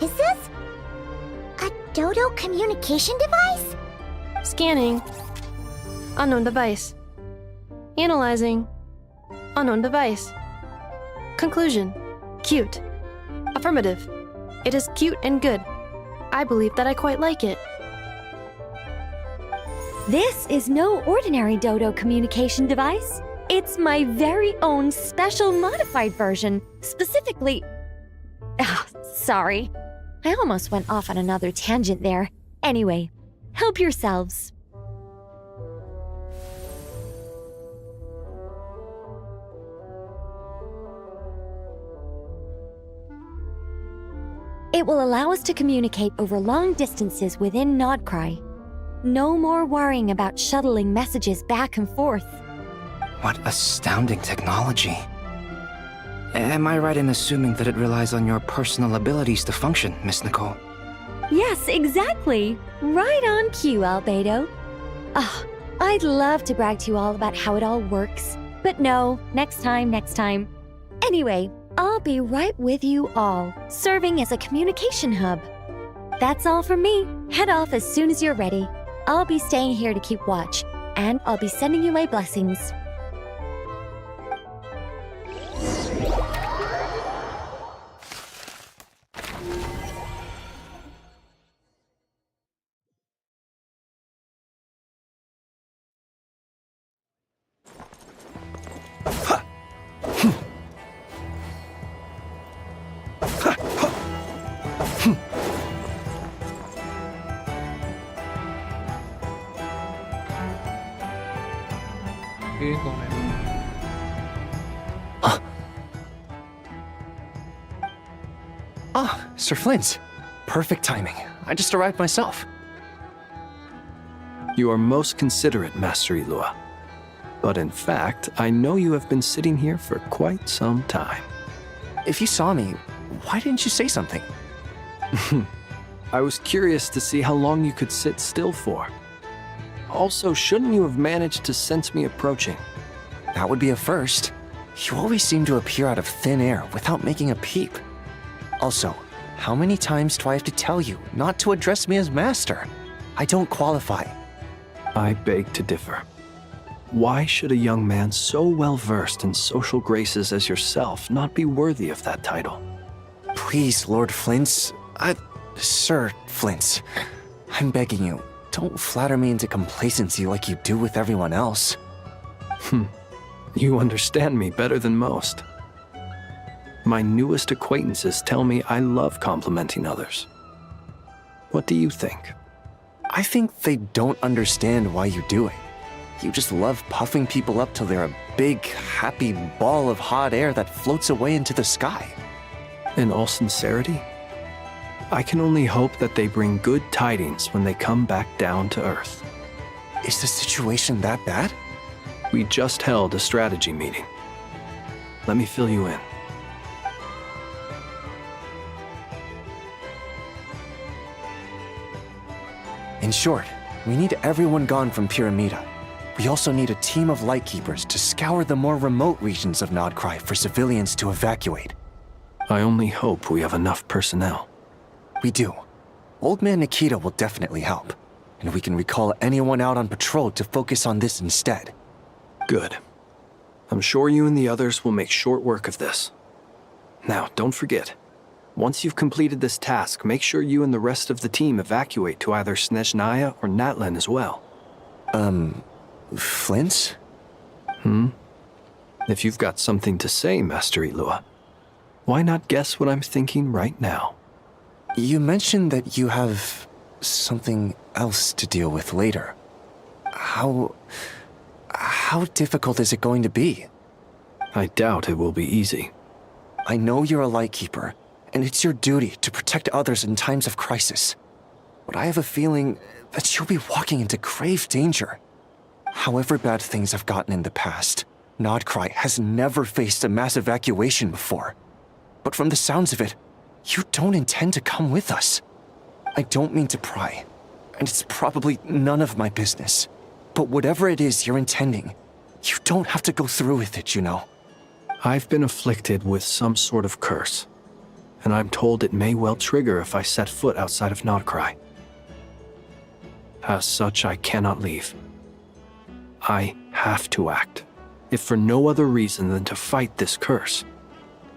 [SPEAKER 5] Is this a Dodo communication device?
[SPEAKER 11] Scanning. Unknown device. Analyzing. Unknown device. Conclusion. Cute. Affirmative. It is cute and good. I believe that I quite like it.
[SPEAKER 15] This is no ordinary Dodo communication device. It's my very own special modified version, specifically... Ah, sorry. I almost went off on another tangent there. Anyway, help yourselves. It will allow us to communicate over long distances within Nodcry. No more worrying about shuttling messages back and forth.
[SPEAKER 14] What astounding technology. Am I right in assuming that it relies on your personal abilities to function, Miss Nicole?
[SPEAKER 15] Yes, exactly. Right on cue, Albedo. Ah, I'd love to brag to you all about how it all works. But no, next time. Anyway, I'll be right with you all, serving as a communication hub. That's all from me. Head off as soon as you're ready. I'll be staying here to keep watch, and I'll be sending you my blessings.
[SPEAKER 1] ये कौन है?
[SPEAKER 16] Ah, Sir Flint. Perfect timing. I just arrived myself.
[SPEAKER 12] You are most considerate, Master Ilua. But in fact, I know you have been sitting here for quite some time.
[SPEAKER 16] If you saw me, why didn't you say something?
[SPEAKER 12] I was curious to see how long you could sit still for. Also, shouldn't you have managed to sense me approaching?
[SPEAKER 16] That would be a first. You always seem to appear out of thin air without making a peep. Also, how many times do I have to tell you not to address me as master? I don't qualify.
[SPEAKER 12] I beg to differ. Why should a young man so well versed in social graces as yourself not be worthy of that title?
[SPEAKER 16] Please, Lord Flint's... Sir Flint's. I'm begging you, don't flatter me into complacency like you do with everyone else.
[SPEAKER 12] You understand me better than most. My newest acquaintances tell me I love complimenting others. What do you think?
[SPEAKER 16] I think they don't understand why you do it. You just love puffing people up till they're a big, happy ball of hot air that floats away into the sky.
[SPEAKER 12] In all sincerity, I can only hope that they bring good tidings when they come back down to Earth.
[SPEAKER 16] Is the situation that bad?
[SPEAKER 12] We just held a strategy meeting. Let me fill you in.
[SPEAKER 16] In short, we need everyone gone from Pyramida. We also need a team of Lightkeepers to scour the more remote regions of Nodcry for civilians to evacuate.
[SPEAKER 12] I only hope we have enough personnel.
[SPEAKER 16] We do. Old Man Nikita will definitely help, and we can recall anyone out on patrol to focus on this instead.
[SPEAKER 12] Good. I'm sure you and the others will make short work of this. Now, don't forget, once you've completed this task, make sure you and the rest of the team evacuate to either Snezhnaya or Natlan as well.
[SPEAKER 16] Flint?
[SPEAKER 12] If you've got something to say, Master Ilua, why not guess what I'm thinking right now?
[SPEAKER 16] You mentioned that you have something else to deal with later. How difficult is it going to be?
[SPEAKER 12] I doubt it will be easy.
[SPEAKER 16] I know you're a Lightkeeper, and it's your duty to protect others in times of crisis. But I have a feeling that you'll be walking into grave danger. However bad things have gotten in the past, Nodcry has never faced a mass evacuation before. But from the sounds of it, you don't intend to come with us. I don't mean to pry, and it's probably none of my business. But whatever it is you're intending, you don't have to go through with it, you know.
[SPEAKER 12] I've been afflicted with some sort of curse, and I'm told it may well trigger if I set foot outside of Notcry. As such, I cannot leave. I have to act, if for no other reason than to fight this curse.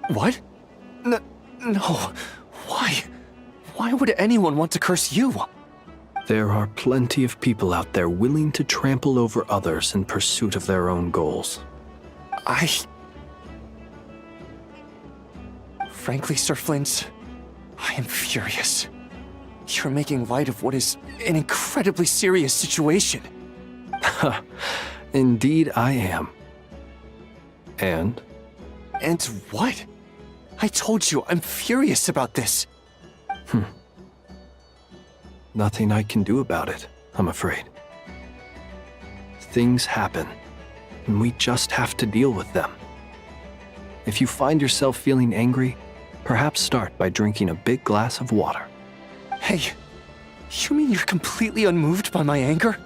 [SPEAKER 16] What? No. Why? Why would anyone want to curse you?
[SPEAKER 12] There are plenty of people out there willing to trample over others in pursuit of their own goals.
[SPEAKER 16] Frankly, Sir Flint, I am furious. You're making light of what is an incredibly serious situation.
[SPEAKER 12] Indeed I am. And?
[SPEAKER 16] And what? I told you, I'm furious about this.
[SPEAKER 12] Nothing I can do about it, I'm afraid. Things happen, and we just have to deal with them. If you find yourself feeling angry, perhaps start by drinking a big glass of water.
[SPEAKER 16] Hey, you mean you're completely unmoved by my anger?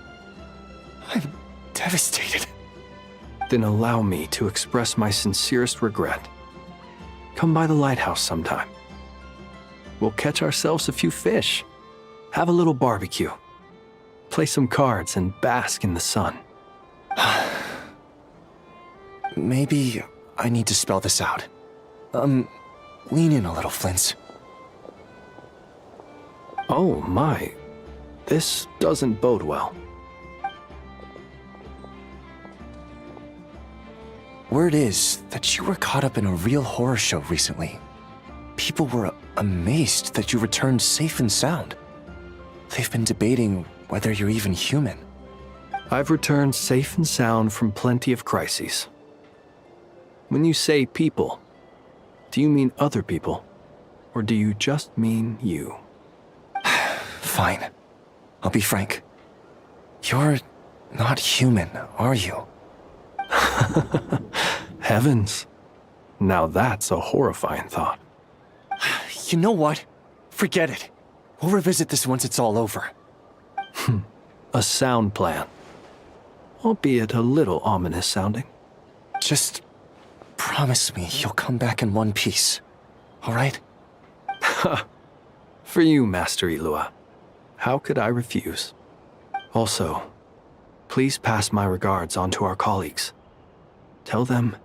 [SPEAKER 16] I'm devastated.
[SPEAKER 12] Then allow me to express my sincerest regret. Come by the lighthouse sometime. We'll catch ourselves a few fish, have a little barbecue, play some cards, and bask in the sun.
[SPEAKER 16] Maybe I need to spell this out. Lean in a little, Flint.
[SPEAKER 12] Oh my, this doesn't bode well.
[SPEAKER 16] Word is that you were caught up in a real horror show recently. People were amazed that you returned safe and sound. They've been debating whether you're even human.
[SPEAKER 12] I've returned safe and sound from plenty of crises. When you say people, do you mean other people? Or do you just mean you?
[SPEAKER 16] Fine. I'll be frank. You're not human, are you?
[SPEAKER 12] Heavens. Now that's a horrifying thought.
[SPEAKER 16] You know what? Forget it. We'll revisit this once it's all over.
[SPEAKER 12] A sound plan. Albeit a little ominous sounding.
[SPEAKER 16] Just promise me you'll come back in one piece, all right?
[SPEAKER 12] For you, Master Ilua. How could I refuse? Also, please pass my regards on to our colleagues. Tell them,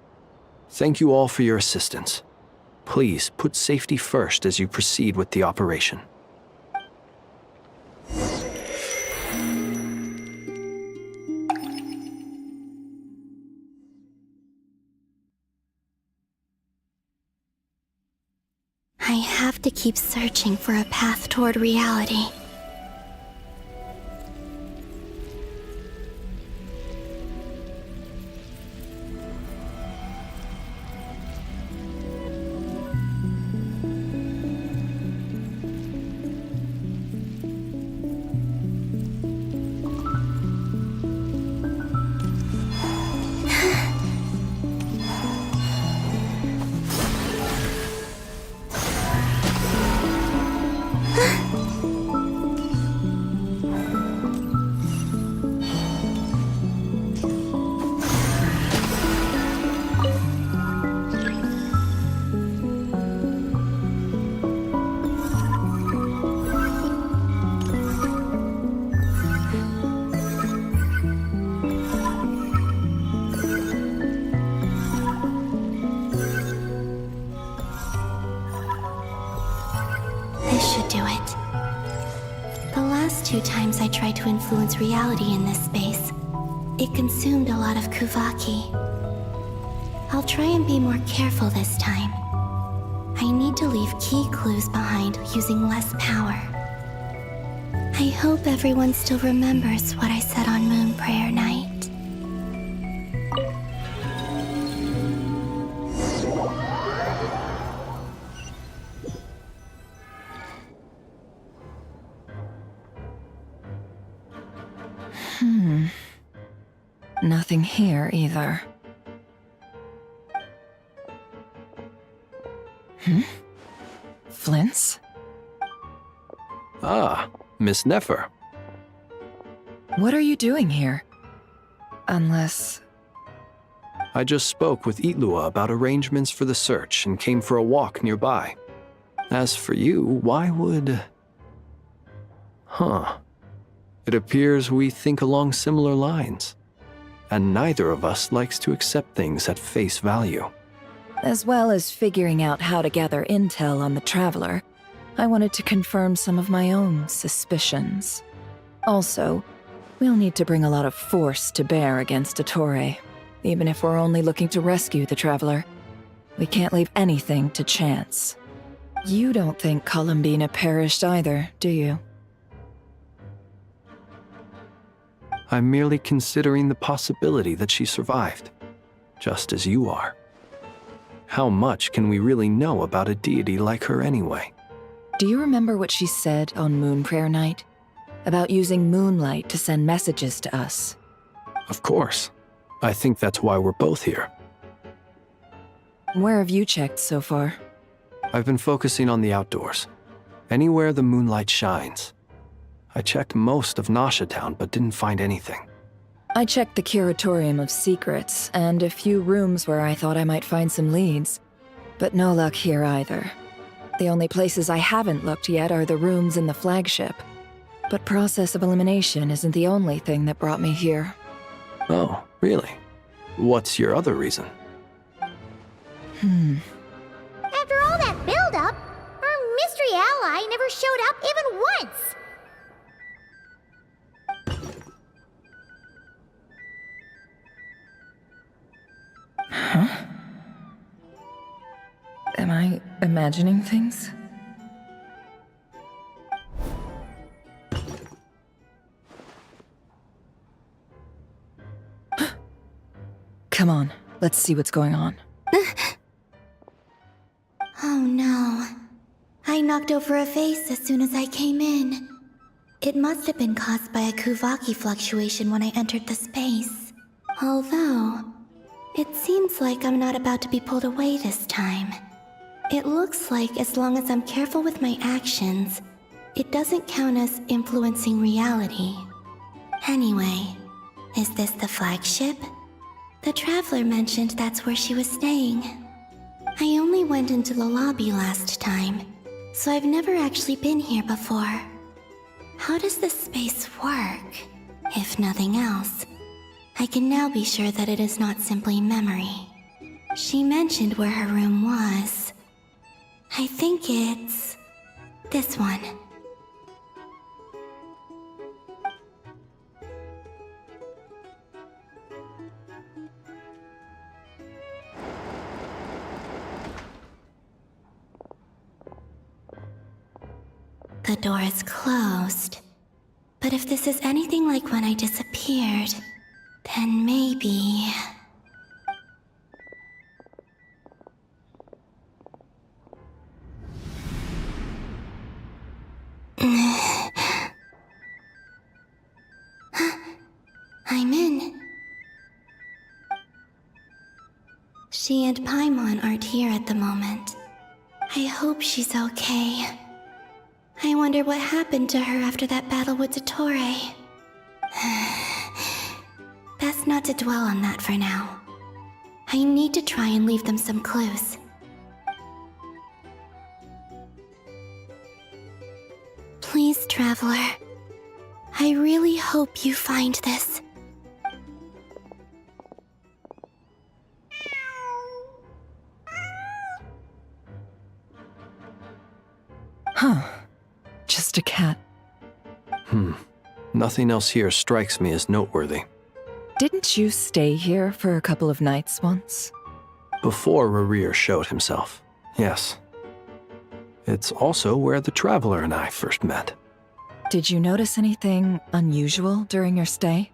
[SPEAKER 12] thank you all for your assistance. Please put safety first as you proceed with the operation.
[SPEAKER 2] I have to keep searching for a path toward reality. This should do it. The last 2 times I tried to influence reality in this space, it consumed a lot of Kuvaki. I'll try and be more careful this time. I need to leave key clues behind using less power. I hope everyone still remembers what I said on Moon Prayer Night.
[SPEAKER 10] Nothing here either. Flint's?
[SPEAKER 12] Ah, Miss Nefer.
[SPEAKER 10] What are you doing here? Unless...
[SPEAKER 12] I just spoke with Itlua about arrangements for the search and came for a walk nearby. As for you, why would... Huh. It appears we think along similar lines. And neither of us likes to accept things at face value.
[SPEAKER 10] As well as figuring out how to gather intel on the Traveler, I wanted to confirm some of my own suspicions. Also, we'll need to bring a lot of force to bear against Dottore, even if we're only looking to rescue the Traveler. We can't leave anything to chance. You don't think Columbina perished either, do you?
[SPEAKER 12] I'm merely considering the possibility that she survived, just as you are. How much can we really know about a deity like her anyway?
[SPEAKER 10] Do you remember what she said on Moon Prayer Night? About using moonlight to send messages to us?
[SPEAKER 12] Of course. I think that's why we're both here.
[SPEAKER 10] Where have you checked so far?
[SPEAKER 12] I've been focusing on the outdoors. Anywhere the moonlight shines. I checked most of Nasha Town, but didn't find anything.
[SPEAKER 10] I checked the Curatorium of Secrets, and a few rooms where I thought I might find some leads. But no luck here either. The only places I haven't looked yet are the rooms in the flagship. But process of elimination isn't the only thing that brought me here.
[SPEAKER 12] Oh, really? What's your other reason?
[SPEAKER 5] After all that build-up, our mystery ally never showed up even once!
[SPEAKER 10] Huh? Am I imagining things? Come on, let's see what's going on.
[SPEAKER 2] Oh no. I knocked over a vase as soon as I came in. It must have been caused by a Kuvaki fluctuation when I entered the space. Although, it seems like I'm not about to be pulled away this time. It looks like as long as I'm careful with my actions, it doesn't count as influencing reality. Anyway, is this the flagship? The Traveler mentioned that's where she was staying. I only went into the lobby last time, so I've never actually been here before. How does this space work? If nothing else, I can now be sure that it is not simply memory. She mentioned where her room was. I think it's this one. The door is closed. But if this is anything like when I disappeared, then maybe... I'm in. She and Paimon aren't here at the moment. I hope she's okay. I wonder what happened to her after that battle with Dottore. Best not to dwell on that for now. I need to try and leave them some clues. Please, Traveler. I really hope you find this.
[SPEAKER 10] Huh. Just a cat.
[SPEAKER 12] Nothing else here strikes me as noteworthy.
[SPEAKER 10] Didn't you stay here for a couple of nights once?
[SPEAKER 12] Before Rerir showed himself, yes. It's also where the Traveler and I first met.
[SPEAKER 10] Did you notice anything unusual during your stay?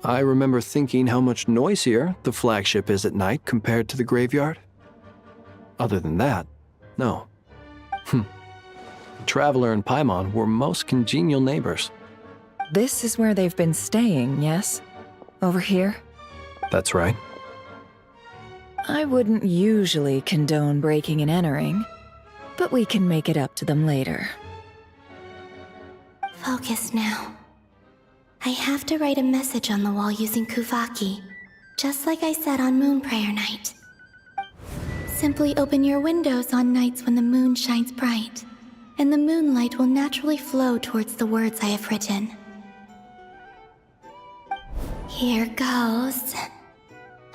[SPEAKER 12] I remember thinking how much noisier the flagship is at night compared to the graveyard. Other than that, no. The Traveler and Paimon were most congenial neighbors.
[SPEAKER 10] This is where they've been staying, yes? Over here?
[SPEAKER 12] That's right.
[SPEAKER 10] I wouldn't usually condone breaking and entering, but we can make it up to them later.
[SPEAKER 2] Focus now. I have to write a message on the wall using Kuvaki, just like I said on Moon Prayer Night. Simply open your windows on nights when the moon shines bright, and the moonlight will naturally flow towards the words I have written. Here goes.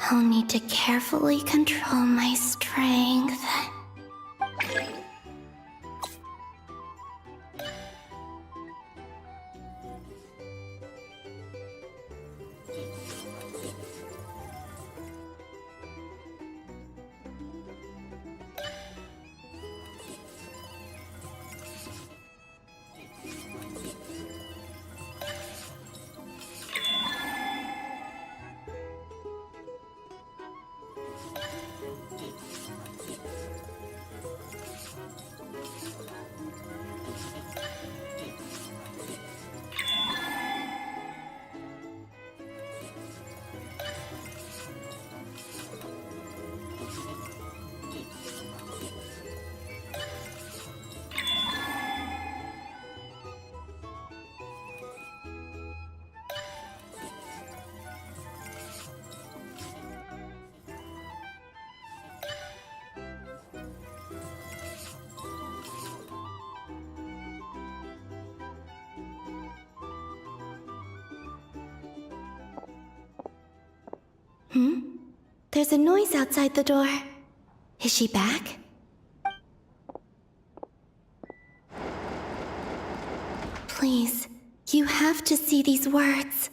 [SPEAKER 2] I'll need to carefully control my strength. There's a noise outside the door. Is she back? Please, you have to see these words.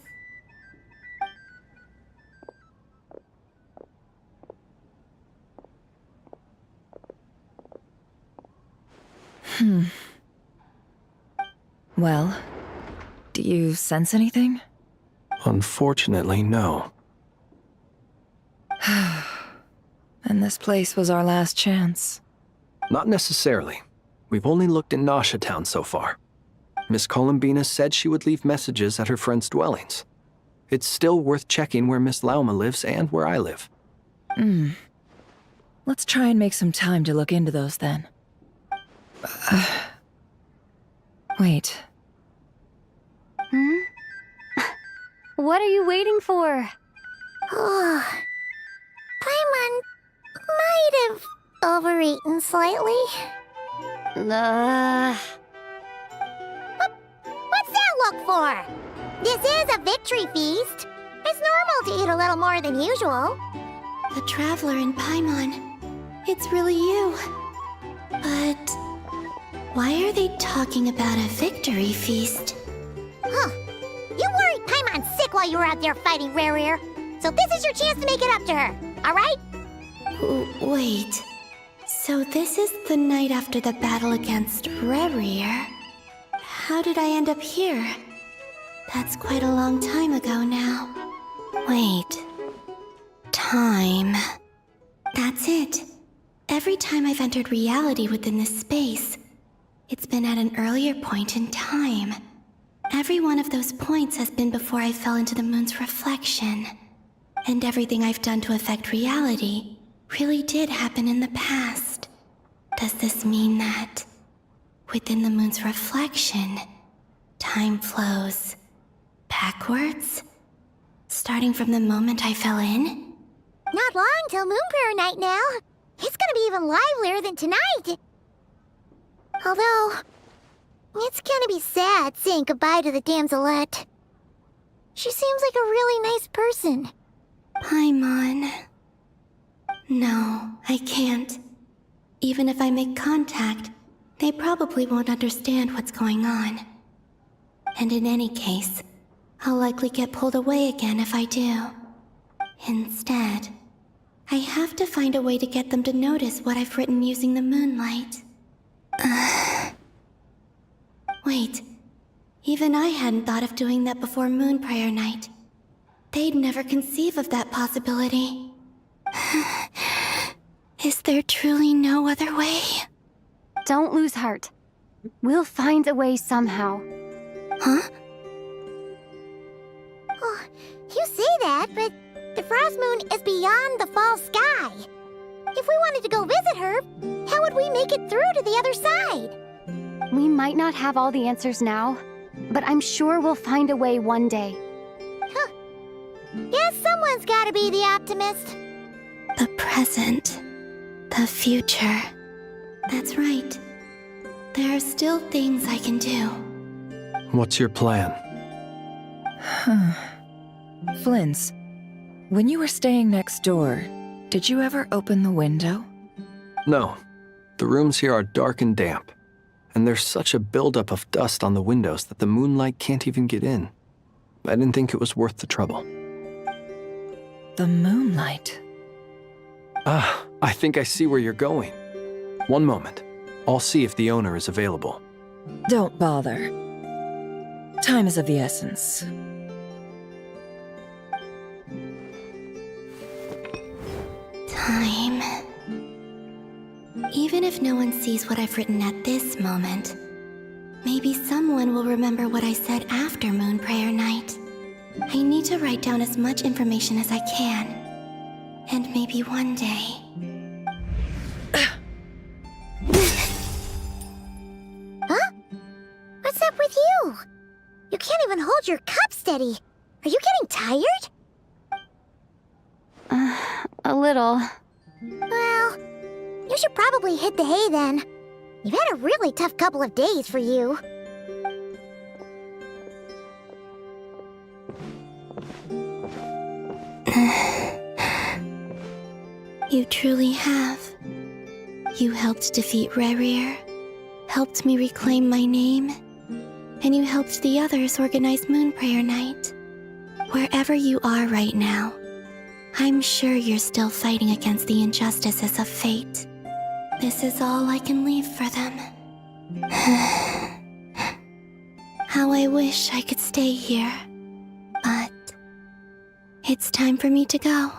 [SPEAKER 10] Well, do you sense anything?
[SPEAKER 12] Unfortunately, no.
[SPEAKER 10] And this place was our last chance.
[SPEAKER 12] Not necessarily. We've only looked in Nasha Town so far. Miss Columbina said she would leave messages at her friends' dwellings. It's still worth checking where Miss Lauma lives and where I live.
[SPEAKER 10] Let's try and make some time to look into those then. Wait.
[SPEAKER 6] What are you waiting for?
[SPEAKER 5] Paimon might have overeaten slightly. What's that look for? This is a victory feast. It's normal to eat a little more than usual.
[SPEAKER 2] The Traveler in Paimon. It's really you. But why are they talking about a victory feast?
[SPEAKER 5] Huh. You worried Paimon sick while you were out there fighting Rare. So this is your chance to make it up to her, alright?
[SPEAKER 2] Wait. So this is the night after the battle against Rare. How did I end up here? That's quite a long time ago now. Wait. Time. That's it. Every time I've entered reality within this space, it's been at an earlier point in time. Every one of those points has been before I fell into the moon's reflection. And everything I've done to affect reality really did happen in the past. Does this mean that within the moon's reflection, time flows backwards? Starting from the moment I fell in?
[SPEAKER 5] Not long till Moon Prayer Night now. It's gonna be even livelier than tonight. Although, it's gonna be sad saying goodbye to the Damselette. She seems like a really nice person.
[SPEAKER 2] Paimon. No, I can't. Even if I make contact, they probably won't understand what's going on. And in any case, I'll likely get pulled away again if I do. Instead, I have to find a way to get them to notice what I've written using the moonlight. Wait, even I hadn't thought of doing that before Moon Prayer Night. They'd never conceive of that possibility. Is there truly no other way?
[SPEAKER 6] Don't lose heart. We'll find a way somehow.
[SPEAKER 2] Huh?
[SPEAKER 5] Oh, you say that, but the Frost Moon is beyond the fall sky. If we wanted to go visit her, how would we make it through to the other side?
[SPEAKER 6] We might not have all the answers now, but I'm sure we'll find a way one day.
[SPEAKER 5] Huh. Guess someone's gotta be the optimist.
[SPEAKER 2] The present. The future. That's right. There are still things I can do.
[SPEAKER 12] What's your plan?
[SPEAKER 10] Flins, when you were staying next door, did you ever open the window?
[SPEAKER 12] No. The rooms here are dark and damp, and there's such a buildup of dust on the windows that the moonlight can't even get in. I didn't think it was worth the trouble.
[SPEAKER 10] The moonlight?
[SPEAKER 12] Ah, I think I see where you're going. One moment. I'll see if the owner is available.
[SPEAKER 10] Don't bother. Time is of the essence.
[SPEAKER 2] Time. Even if no one sees what I've written at this moment, maybe someone will remember what I said after Moon Prayer Night. I need to write down as much information as I can. And maybe one day...
[SPEAKER 5] Huh? What's up with you? You can't even hold your cup steady. Are you getting tired?
[SPEAKER 6] A little.
[SPEAKER 5] Well, you should probably hit the hay then. You've had a really tough couple of days for you.
[SPEAKER 2] You truly have. You helped defeat Rerir, helped me reclaim my name, and you helped the others organize Moon Prayer Night. Wherever you are right now, I'm sure you're still fighting against the injustices of fate. This is all I can leave for them. How I wish I could stay here. But it's time for me to go.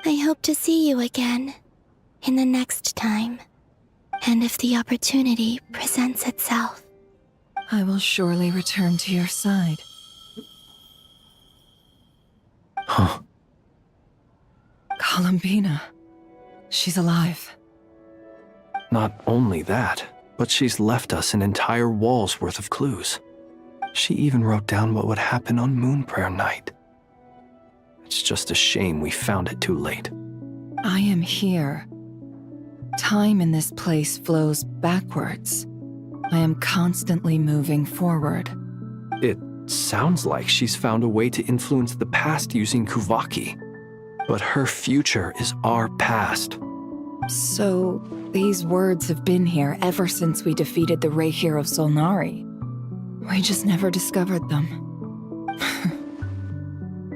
[SPEAKER 2] I hope to see you again in the next time. And if the opportunity presents itself.
[SPEAKER 10] I will surely return to your side.
[SPEAKER 12] Huh.
[SPEAKER 10] Columbina. She's alive.
[SPEAKER 12] Not only that, but she's left us an entire wall's worth of clues. She even wrote down what would happen on Moon Prayer Night. It's just a shame we found it too late.
[SPEAKER 10] I am here. Time in this place flows backwards. I am constantly moving forward.
[SPEAKER 12] It sounds like she's found a way to influence the past using Kuvaki. But her future is our past.
[SPEAKER 10] So, these words have been here ever since we defeated the Reihir of Solnari. We just never discovered them.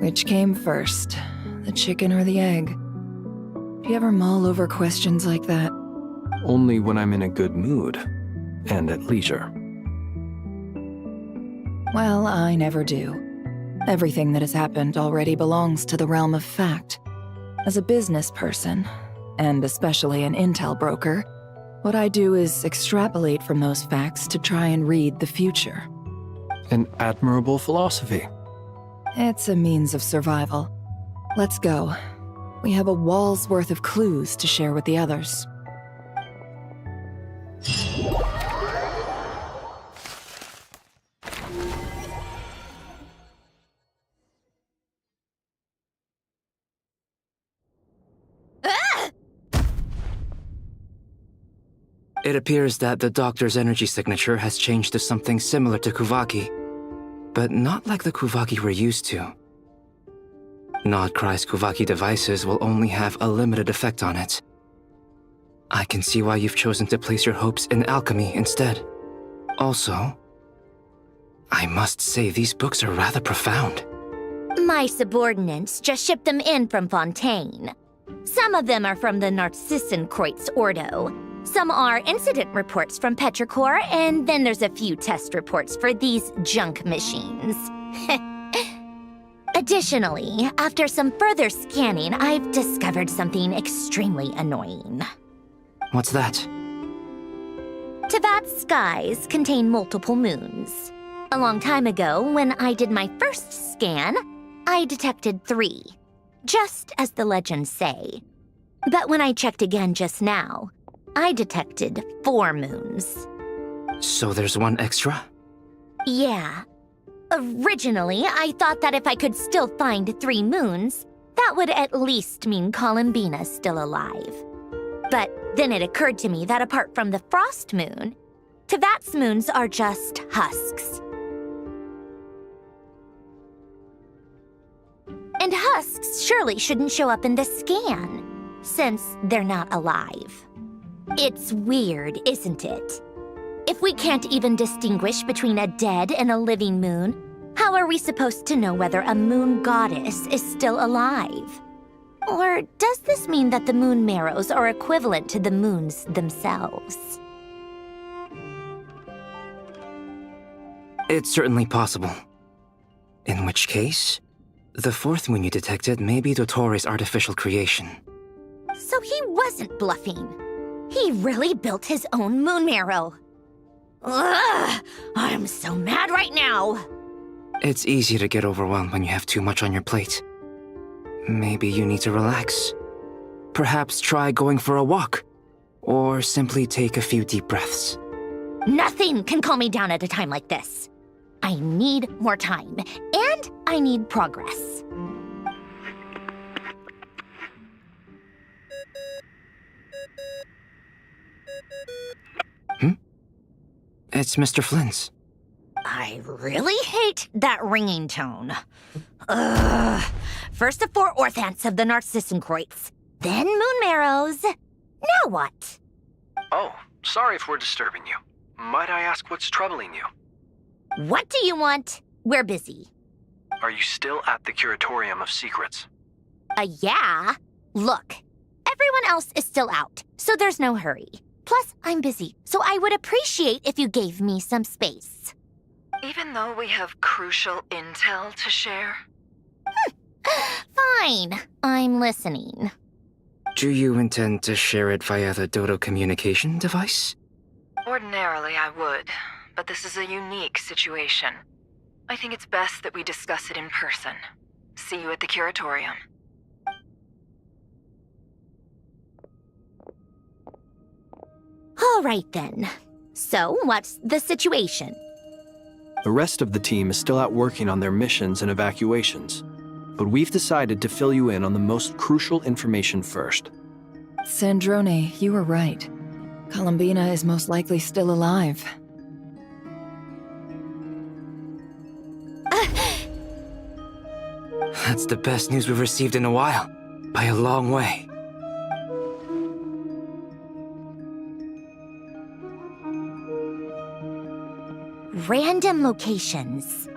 [SPEAKER 10] Which came first, the chicken or the egg? Do you ever mull over questions like that?
[SPEAKER 12] Only when I'm in a good mood, and at leisure.
[SPEAKER 10] Well, I never do. Everything that has happened already belongs to the realm of fact. As a business person, and especially an intel broker, what I do is extrapolate from those facts to try and read the future.
[SPEAKER 12] An admirable philosophy.
[SPEAKER 10] It's a means of survival. Let's go. We have a wall's worth of clues to share with the others.
[SPEAKER 14] It appears that the doctor's energy signature has changed to something similar to Kuvaki, but not like the Kuvaki we're used to. Nodcry's Kuvaki devices will only have a limited effect on it. I can see why you've chosen to place your hopes in alchemy instead. Also, I must say these books are rather profound.
[SPEAKER 17] My subordinates just shipped them in from Fontaine. Some of them are from the Narcissenkreuz Ordo. Some are incident reports from Petrichor, and then there's a few test reports for these junk machines. Additionally, after some further scanning, I've discovered something extremely annoying.
[SPEAKER 14] What's that?
[SPEAKER 17] Teyvat's skies contain multiple moons. A long time ago, when I did my first scan, I detected 3, just as the legends say. But when I checked again just now, I detected 4 moons.
[SPEAKER 14] So there's one extra?
[SPEAKER 17] Yeah. Originally, I thought that if I could still find 3 moons, that would at least mean Columbina's still alive. But then it occurred to me that apart from the frost moon, Tevat's moons are just husks. And husks surely shouldn't show up in the scan, since they're not alive. It's weird, isn't it? If we can't even distinguish between a dead and a living moon, how are we supposed to know whether a moon goddess is still alive? Or does this mean that the moon marrows are equivalent to the moons themselves?
[SPEAKER 14] It's certainly possible. In which case, the 4th moon you detected may be Dottore artificial creation.
[SPEAKER 17] So he wasn't bluffing. He really built his own moon marrow. Ugh! I'm so mad right now!
[SPEAKER 14] It's easy to get overwhelmed when you have too much on your plate. Maybe you need to relax. Perhaps try going for a walk. Or simply take a few deep breaths.
[SPEAKER 17] Nothing can calm me down at a time like this. I need more time, and I need progress.
[SPEAKER 14] It's Mr. Flynn's.
[SPEAKER 17] I really hate that ringing tone. Ugh. First the 4 orthants of the Narcissenkreuz, then moon marrows. Now what?
[SPEAKER 12] Oh, sorry if we're disturbing you. Might I ask what's troubling you?
[SPEAKER 17] What do you want? We're busy.
[SPEAKER 12] Are you still at the Curatorium of Secrets?
[SPEAKER 17] Yeah. Look, everyone else is still out, so there's no hurry. Plus, I'm busy, so I would appreciate if you gave me some space.
[SPEAKER 18] Even though we have crucial intel to share?
[SPEAKER 17] Fine, I'm listening.
[SPEAKER 14] Do you intend to share it via the Dodo communication device?
[SPEAKER 18] Ordinarily, I would, but this is a unique situation. I think it's best that we discuss it in person. See you at the Curatorium.
[SPEAKER 17] All right then. So, what's the situation?
[SPEAKER 12] The rest of the team is still out working on their missions and evacuations, but we've decided to fill you in on the most crucial information first.
[SPEAKER 10] Sandrone, you were right. Columbina is most likely still alive.
[SPEAKER 14] That's the best news we've received in a while, by a long way.
[SPEAKER 17] Random locations.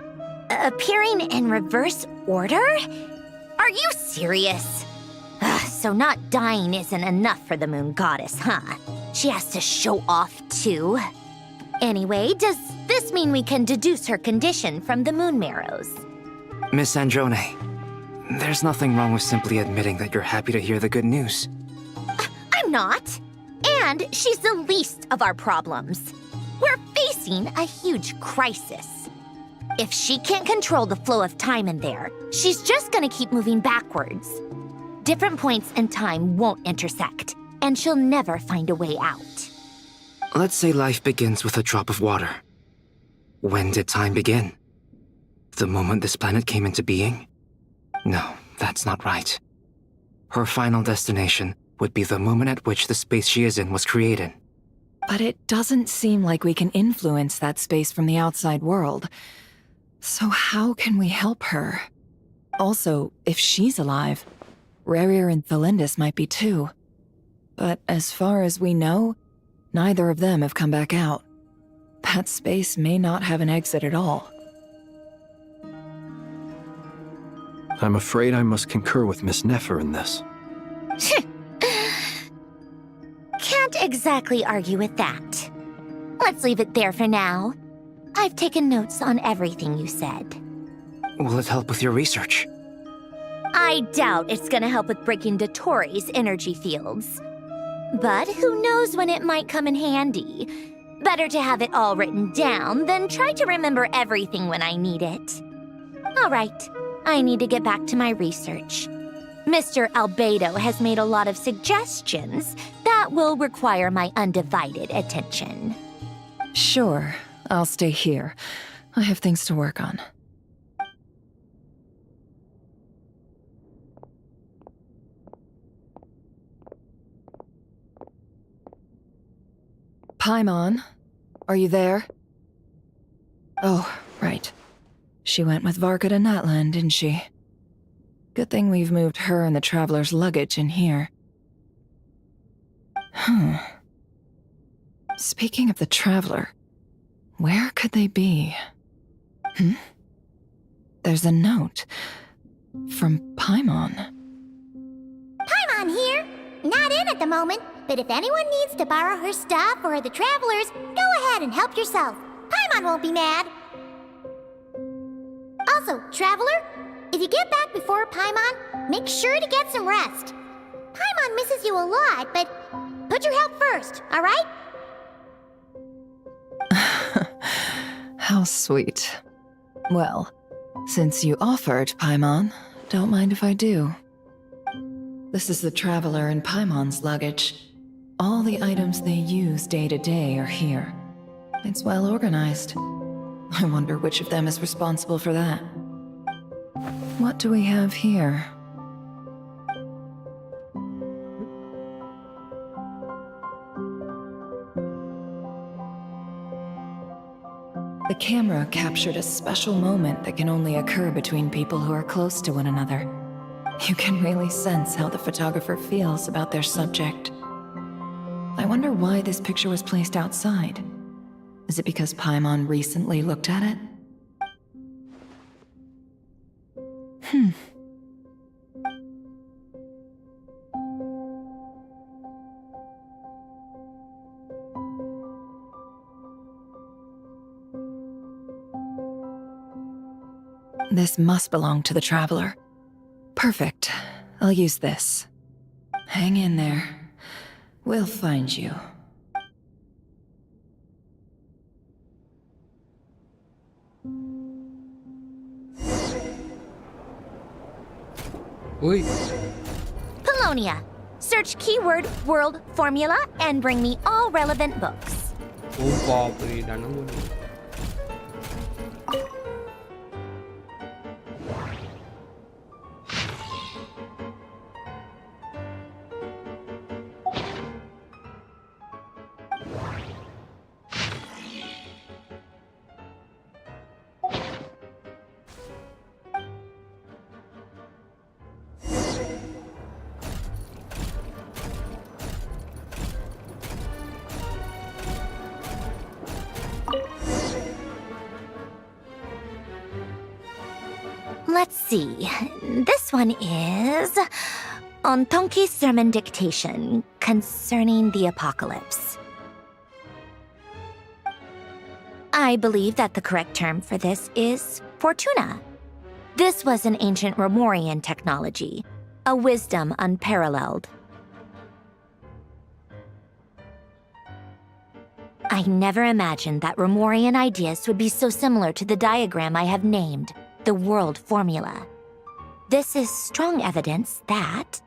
[SPEAKER 17] Appearing in reverse order? Are you serious? So not dying isn't enough for the moon goddess, huh? She has to show off too. Anyway, does this mean we can deduce her condition from the moon marrows?
[SPEAKER 14] Miss Sandrone, there's nothing wrong with simply admitting that you're happy to hear the good news.
[SPEAKER 17] I'm not. And she's the least of our problems. We're facing a huge crisis. If she can't control the flow of time in there, she's just gonna keep moving backwards. Different points in time won't intersect, and she'll never find a way out.
[SPEAKER 14] Let's say life begins with a drop of water. When did time begin? The moment this planet came into being? No, that's not right. Her final destination would be the moment at which the space she is in was created.
[SPEAKER 10] But it doesn't seem like we can influence that space from the outside world. So how can we help her? Also, if she's alive, Rerir and Thalindis might be too. But as far as we know, neither of them have come back out. That space may not have an exit at all.
[SPEAKER 12] I'm afraid I must concur with Miss Nefer in this.
[SPEAKER 17] Can't exactly argue with that. Let's leave it there for now. I've taken notes on everything you said.
[SPEAKER 14] Will it help with your research?
[SPEAKER 17] I doubt it's gonna help with breaking Dottore's energy fields. But who knows when it might come in handy. Better to have it all written down than try to remember everything when I need it. All right, I need to get back to my research. Mr. Albedo has made a lot of suggestions that will require my undivided attention.
[SPEAKER 10] Sure, I'll stay here. I have things to work on. Paimon, are you there? Oh, right. She went with Varka to Natlan, didn't she? Good thing we've moved her and the Traveler's luggage in here. Speaking of the Traveler, where could they be? There's a note from Paimon.
[SPEAKER 5] Paimon here. Not in at the moment, but if anyone needs to borrow her stuff or the Travelers, go ahead and help yourself. Paimon won't be mad. Also, Traveler, if you get back before Paimon, make sure to get some rest. Paimon misses you a lot, but put your health first, all right?
[SPEAKER 10] How sweet. Well, since you offered, Paimon, don't mind if I do. This is the Traveler and Paimon's luggage. All the items they use day to day are here. It's well organized. I wonder which of them is responsible for that. What do we have here? The camera captured a special moment that can only occur between people who are close to one another. You can really sense how the photographer feels about their subject. I wonder why this picture was placed outside. Is it because Paimon recently looked at it? This must belong to the Traveler. Perfect. I'll use this. Hang in there. We'll find you.
[SPEAKER 1] Oi.
[SPEAKER 17] Colonia. Search keyword world formula and bring me all relevant books.
[SPEAKER 1] Oh, बाप रे, Dana बोल।
[SPEAKER 17] Let's see. This one is on Tonki's sermon dictation concerning the apocalypse. I believe that the correct term for this is Fortuna. This was an ancient Romorian technology, a wisdom unparalleled. I never imagined that Romorian ideas would be so similar to the diagram I have named, the world formula. This is strong evidence that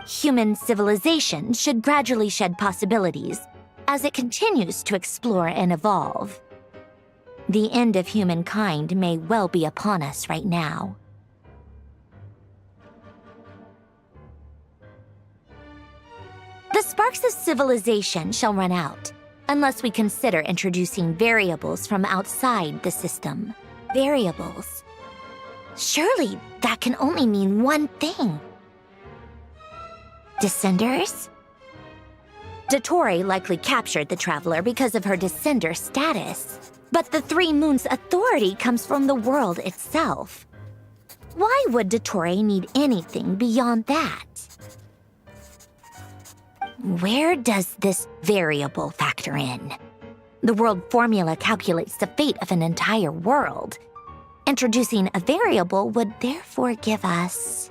[SPEAKER 17] human civilization should gradually shed possibilities as it continues to explore and evolve. The end of humankind may well be upon us right now. The sparks of civilization shall run out, unless we consider introducing variables from outside the system. Variables. Surely that can only mean one thing. Descenders? Dottore likely captured the Traveler because of her descender status. But the Three Moons' authority comes from the world itself. Why would Dottore need anything beyond that? Where does this variable factor in? The world formula calculates the fate of an entire world. Introducing a variable would therefore give us...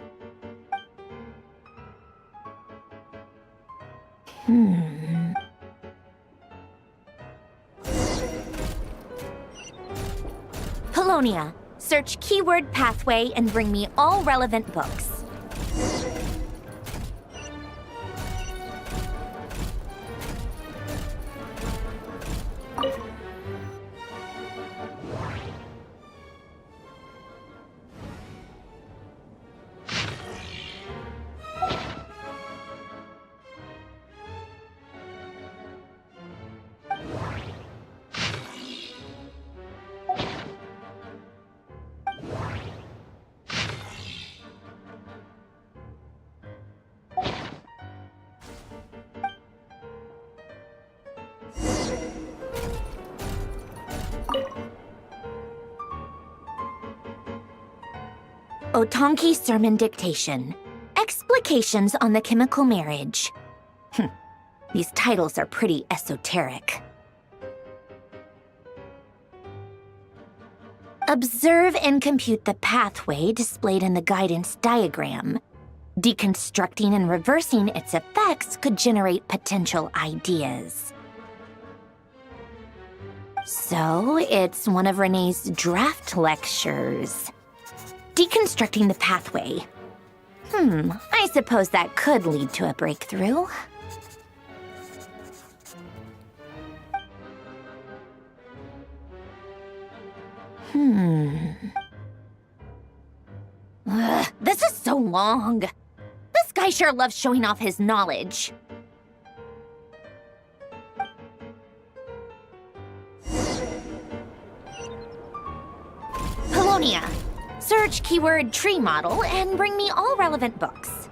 [SPEAKER 17] Polonia, Search keyword pathway and bring me all relevant books. Otonki Sermon Dictation. Explications on the Chemical Marriage. These titles are pretty esoteric. Observe and compute the pathway displayed in the guidance diagram. Deconstructing and reversing its effects could generate potential ideas. So, it's one of Renee's draft lectures. Deconstructing the pathway. I suppose that could lead to a breakthrough. This is so long. This guy sure loves showing off his knowledge. Polonia. Search keyword tree model and bring me all relevant books.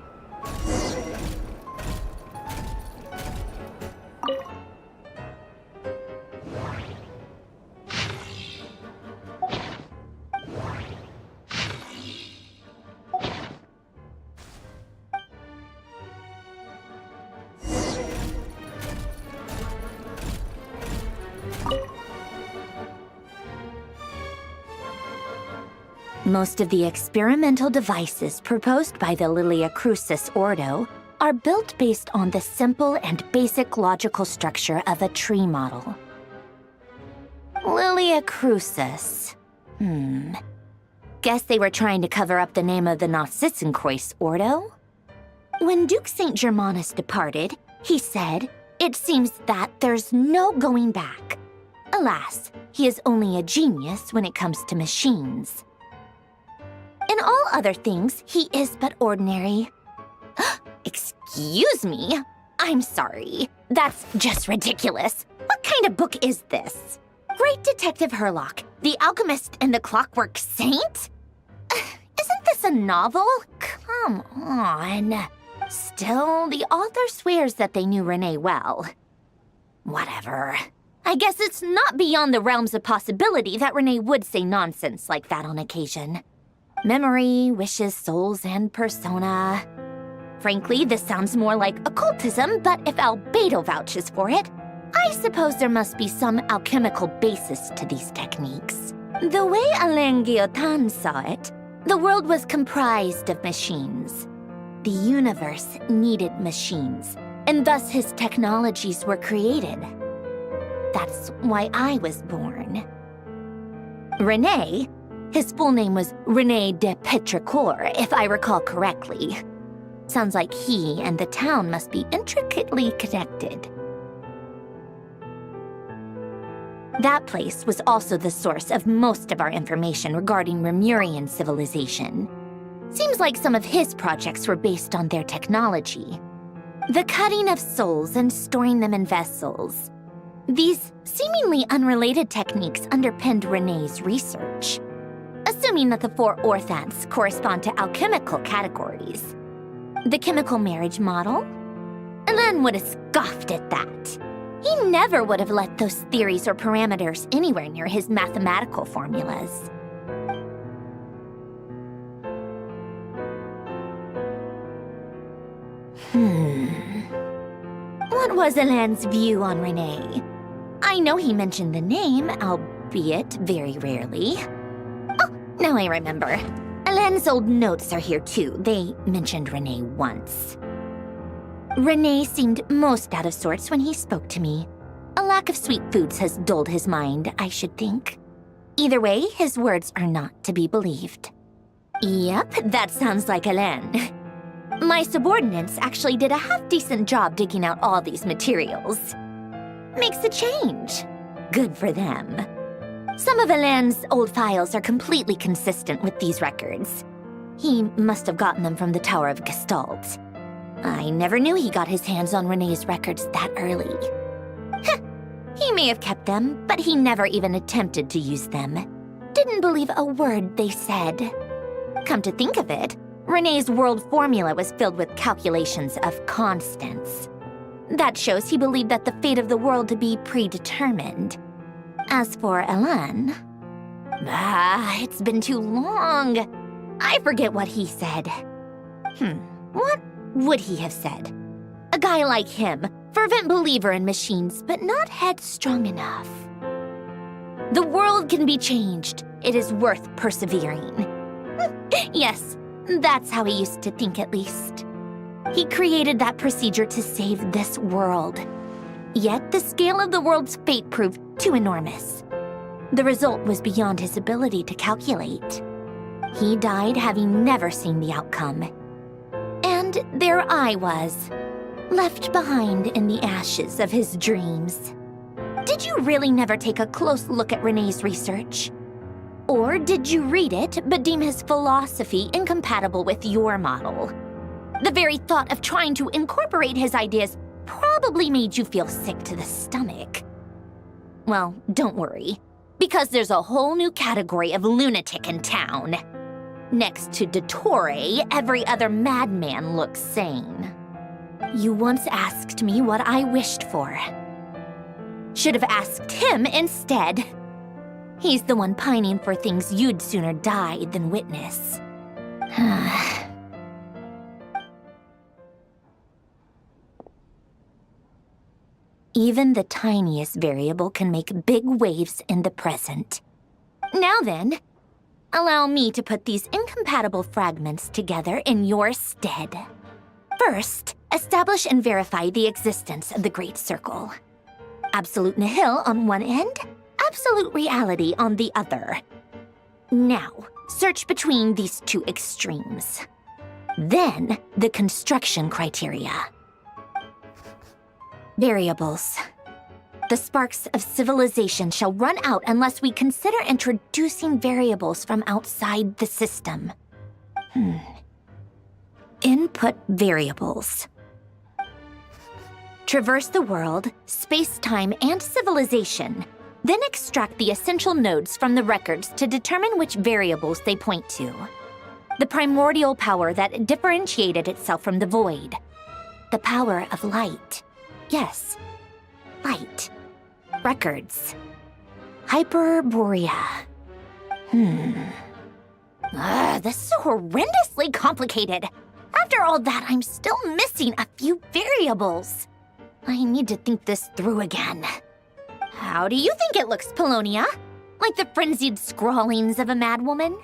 [SPEAKER 17] Most of the experimental devices proposed by the Lilia Crucis Ordo are built based on the simple and basic logical structure of a tree model. Lilia Crucis. Guess they were trying to cover up the name of the Narcissenkreuz Ordo? When Duke St. Germanus departed, he said, "It seems that there's no going back." Alas, he is only a genius when it comes to machines. In all other things, he is but ordinary. Excuse me? I'm sorry. That's just ridiculous. What kind of book is this? Great Detective Herlock, The Alchemist and the Clockwork Saint? Isn't this a novel? Come on. Still, the author swears that they knew Renee well. Whatever. I guess it's not beyond the realms of possibility that Renee would say nonsense like that on occasion. Memory, wishes, souls, and persona. Frankly, this sounds more like occultism, but if Albedo vouches for it, I suppose there must be some alchemical basis to these techniques. The way Alain Guillotin saw it, the world was comprised of machines. The universe needed machines, and thus his technologies were created. That's why I was born. Renee, his full name was René de Petrichor, if I recall correctly. Sounds like he and the town must be intricately connected. That place was also the source of most of our information regarding Remurian civilization. Seems like some of his projects were based on their technology. The cutting of souls and storing them in vessels. These seemingly unrelated techniques underpinned René's research. Assuming that the 4 orthants correspond to alchemical categories. The chemical marriage model? Alain would have scoffed at that. He never would have let those theories or parameters anywhere near his mathematical formulas. What was Alain's view on Renee? I know he mentioned the name, albeit very rarely. Oh, now I remember. Alain's old notes are here too. They mentioned Renee once. Renee seemed most out of sorts when he spoke to me. A lack of sweet foods has dulled his mind, I should think. Either way, his words are not to be believed. Yep, that sounds like Hélène. My subordinates actually did a half-decent job digging out all these materials. Makes a change. Good for them. Some of Hélène's old files are completely consistent with these records. He must have gotten them from the Tower of Gestalt. I never knew he got his hands on Renee's records that early. Heh, he may have kept them, but he never even attempted to use them. Didn't believe a word they said. Come to think of it, Renee's world formula was filled with calculations of constants. That shows he believed that the fate of the world to be predetermined. As for Hélène... it's been too long. I forget what he said. What would he have said? A guy like him, fervent believer in machines, but not headstrong enough. The world can be changed. It is worth persevering. Yes, that's how he used to think at least. He created that procedure to save this world. Yet the scale of the world's fate proved too enormous. The result was beyond his ability to calculate. He died having never seen the outcome. And there I was, left behind in the ashes of his dreams. Did you really never take a close look at Renee's research? Or did you read it but deem his philosophy incompatible with your model? The very thought of trying to incorporate his ideas probably made you feel sick to the stomach. Well, don't worry, because there's a whole new category of lunatic in town. Next to Dottore, every other madman looks sane. You once asked me what I wished for. Should have asked him instead. He's the one pining for things you'd sooner die than witness. Even the tiniest variable can make big waves in the present. Now then, allow me to put these incompatible fragments together in your stead. First, establish and verify the existence of the Great Circle. Absolute nihil on one end, absolute reality on the other. Now, search between these two extremes. Then, the construction criteria. Variables. The sparks of civilization shall run out unless we consider introducing variables from outside the system. Input variables. Traverse the world, space-time, and civilization, then extract the essential nodes from the records to determine which variables they point to. The primordial power that differentiated itself from the void. The power of light. Yes, light. Records. Hyperborea. This is horrendously complicated. After all that, I'm still missing a few variables. I need to think this through again. How do you think it looks, Polonia? Like the frenzied scrawlings of a madwoman?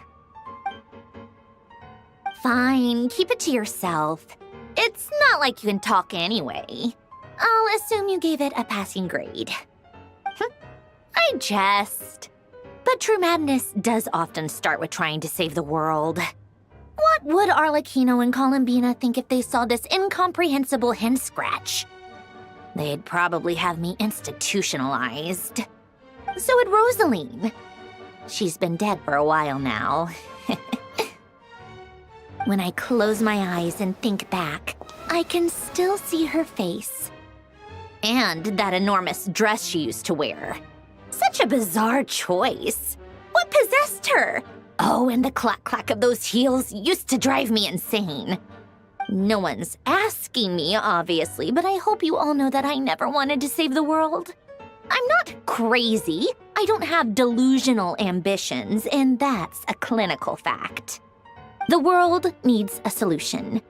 [SPEAKER 17] Fine, keep it to yourself. It's not like you can talk anyway. I'll assume you gave it a passing grade. I jest. But true madness does often start with trying to save the world. What would Arlecchino and Columbina think if they saw this incomprehensible hen scratch? They'd probably have me institutionalized. So would Rosaline. She's been dead for a while now. When I close my eyes and think back, I can still see her face. And that enormous dress she used to wear. Such a bizarre choice. What possessed her? Oh, and the clack-clack of those heels used to drive me insane. No one's asking me, obviously, but I hope you all know that I never wanted to save the world. I'm not crazy. I don't have delusional ambitions, and that's a clinical fact. The world needs a solution,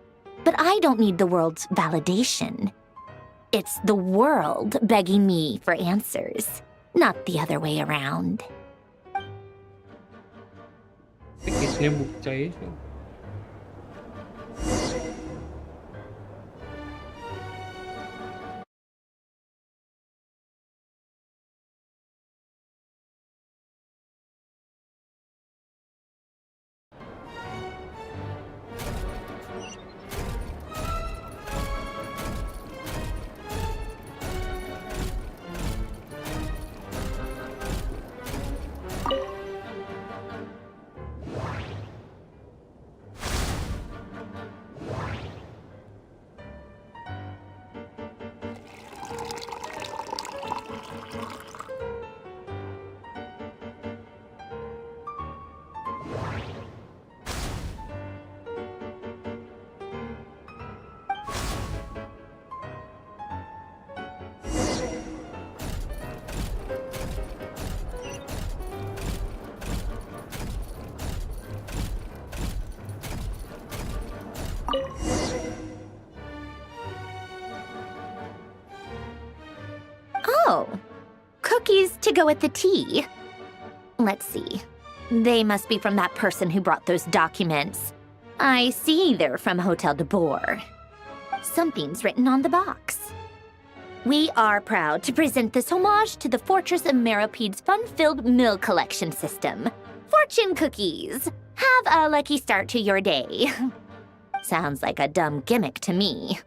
[SPEAKER 17] but I don't need the world's validation. It's the world begging me for answers, not the other way around.
[SPEAKER 1] किसने book चाहिए
[SPEAKER 17] Oh, cookies to go with the tea. Let's see. They must be from that person who brought those documents. I see they're from Hotel de Boer. Something's written on the box. We are proud to present this homage to the Fortress of Meropede's fun-filled meal collection system. Fortune cookies! Have a lucky start to your day. Sounds like a dumb gimmick to me.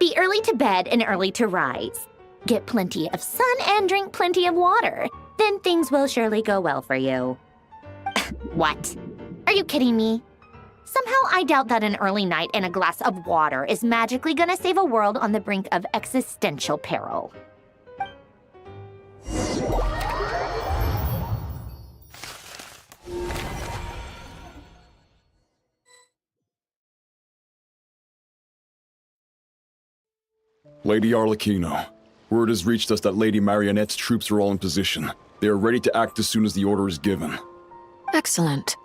[SPEAKER 17] Be early to bed and early to rise. Get plenty of sun and drink plenty of water. Then things will surely go well for you. What? Are you kidding me? Somehow I doubt that an early night and a glass of water is magically gonna save a world on the brink of existential peril.
[SPEAKER 19] Lady Arlecchino, word has reached us that Lady Marionette's troops are all in position. They are ready to act as soon as the order is given.
[SPEAKER 8] Excellent.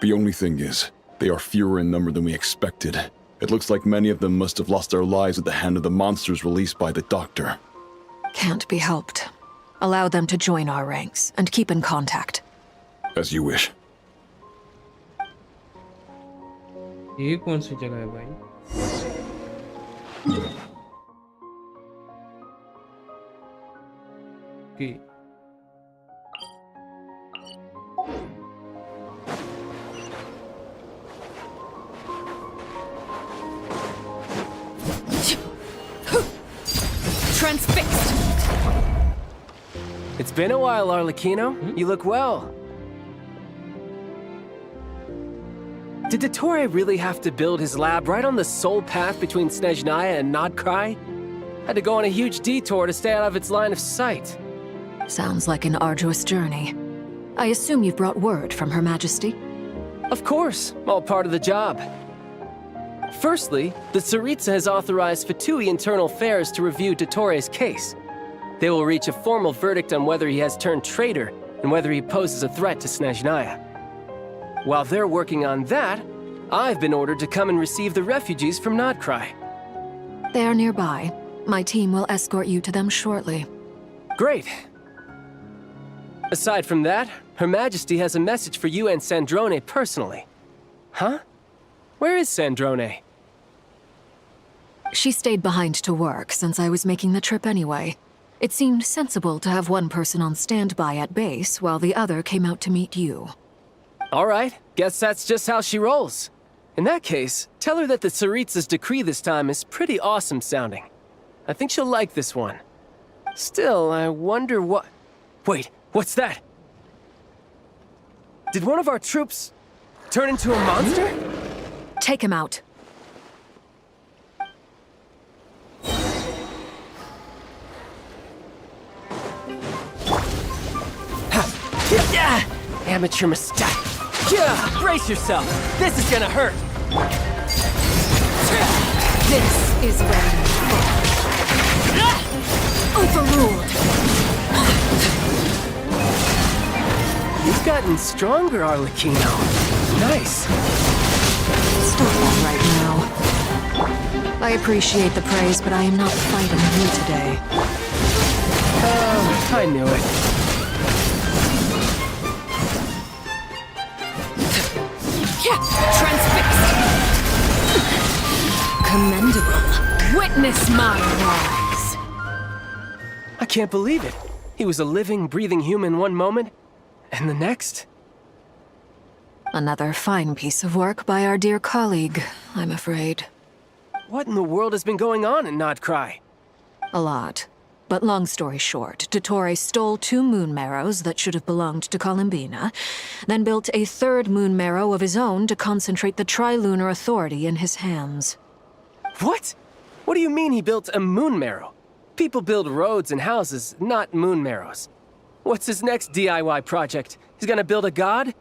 [SPEAKER 19] The only thing is, they are fewer in number than we expected. It looks like many of them must have lost their lives at the hand of the monsters released by the Doctor.
[SPEAKER 8] Can't be helped. Allow them to join our ranks, and keep in contact.
[SPEAKER 19] As you wish.
[SPEAKER 1] ये कौन सी जगह है भाई? Okay.
[SPEAKER 20] Transfixed! It's been a while, Arlecchino. You look well. Did Dottore really have to build his lab right on the sole path between Snezhnaya and Nodcry? Had to go on a huge detour to stay out of its line of sight.
[SPEAKER 8] Sounds like an arduous journey. I assume you've brought word from Her Majesty?
[SPEAKER 20] Of course, all part of the job. Firstly, the Tsaritsa has authorized Fatui Internal Affairs to review Dottore's case. They will reach a formal verdict on whether he has turned traitor and whether he poses a threat to Snezhnaya. While they're working on that, I've been ordered to come and receive the refugees from Nodcry.
[SPEAKER 8] They are nearby. My team will escort you to them shortly.
[SPEAKER 20] Great. Aside from that, Her Majesty has a message for you and Sandrone personally. Huh? Where is Sandrone?
[SPEAKER 8] She stayed behind to work since I was making the trip anyway. It seemed sensible to have one person on standby at base while the other came out to meet you.
[SPEAKER 20] All right, guess that's just how she rolls. In that case, tell her that the Tsaritsa's decree this time is pretty awesome sounding. I think she'll like this one. Still, I wonder what... Wait, what's that? Did one of our troops turn into a monster?
[SPEAKER 8] Take him out.
[SPEAKER 20] Amateur mistake. Brace yourself. This is gonna hurt.
[SPEAKER 8] This is where you fall. Overruled.
[SPEAKER 20] You've gotten stronger, Arlecchino. Nice.
[SPEAKER 8] Stop that right now. I appreciate the praise, but I am not fighting you today.
[SPEAKER 20] Oh, I knew it.
[SPEAKER 8] Transfixed! Commendable. Witness my rise.
[SPEAKER 20] I can't believe it. He was a living, breathing human one moment, and the next?
[SPEAKER 8] Another fine piece of work by our dear colleague, I'm afraid.
[SPEAKER 20] What in the world has been going on in Nodcry?
[SPEAKER 8] A lot. But long story short, Dottore stole 2 moon marrows that should have belonged to Columbina, then built a 3rd moon marrow of his own to concentrate the Trilunar Authority in his hands.
[SPEAKER 20] What? What do you mean he built a moon marrow? People build roads and houses, not moon marrows. What's his next DIY project? He's gonna build a god?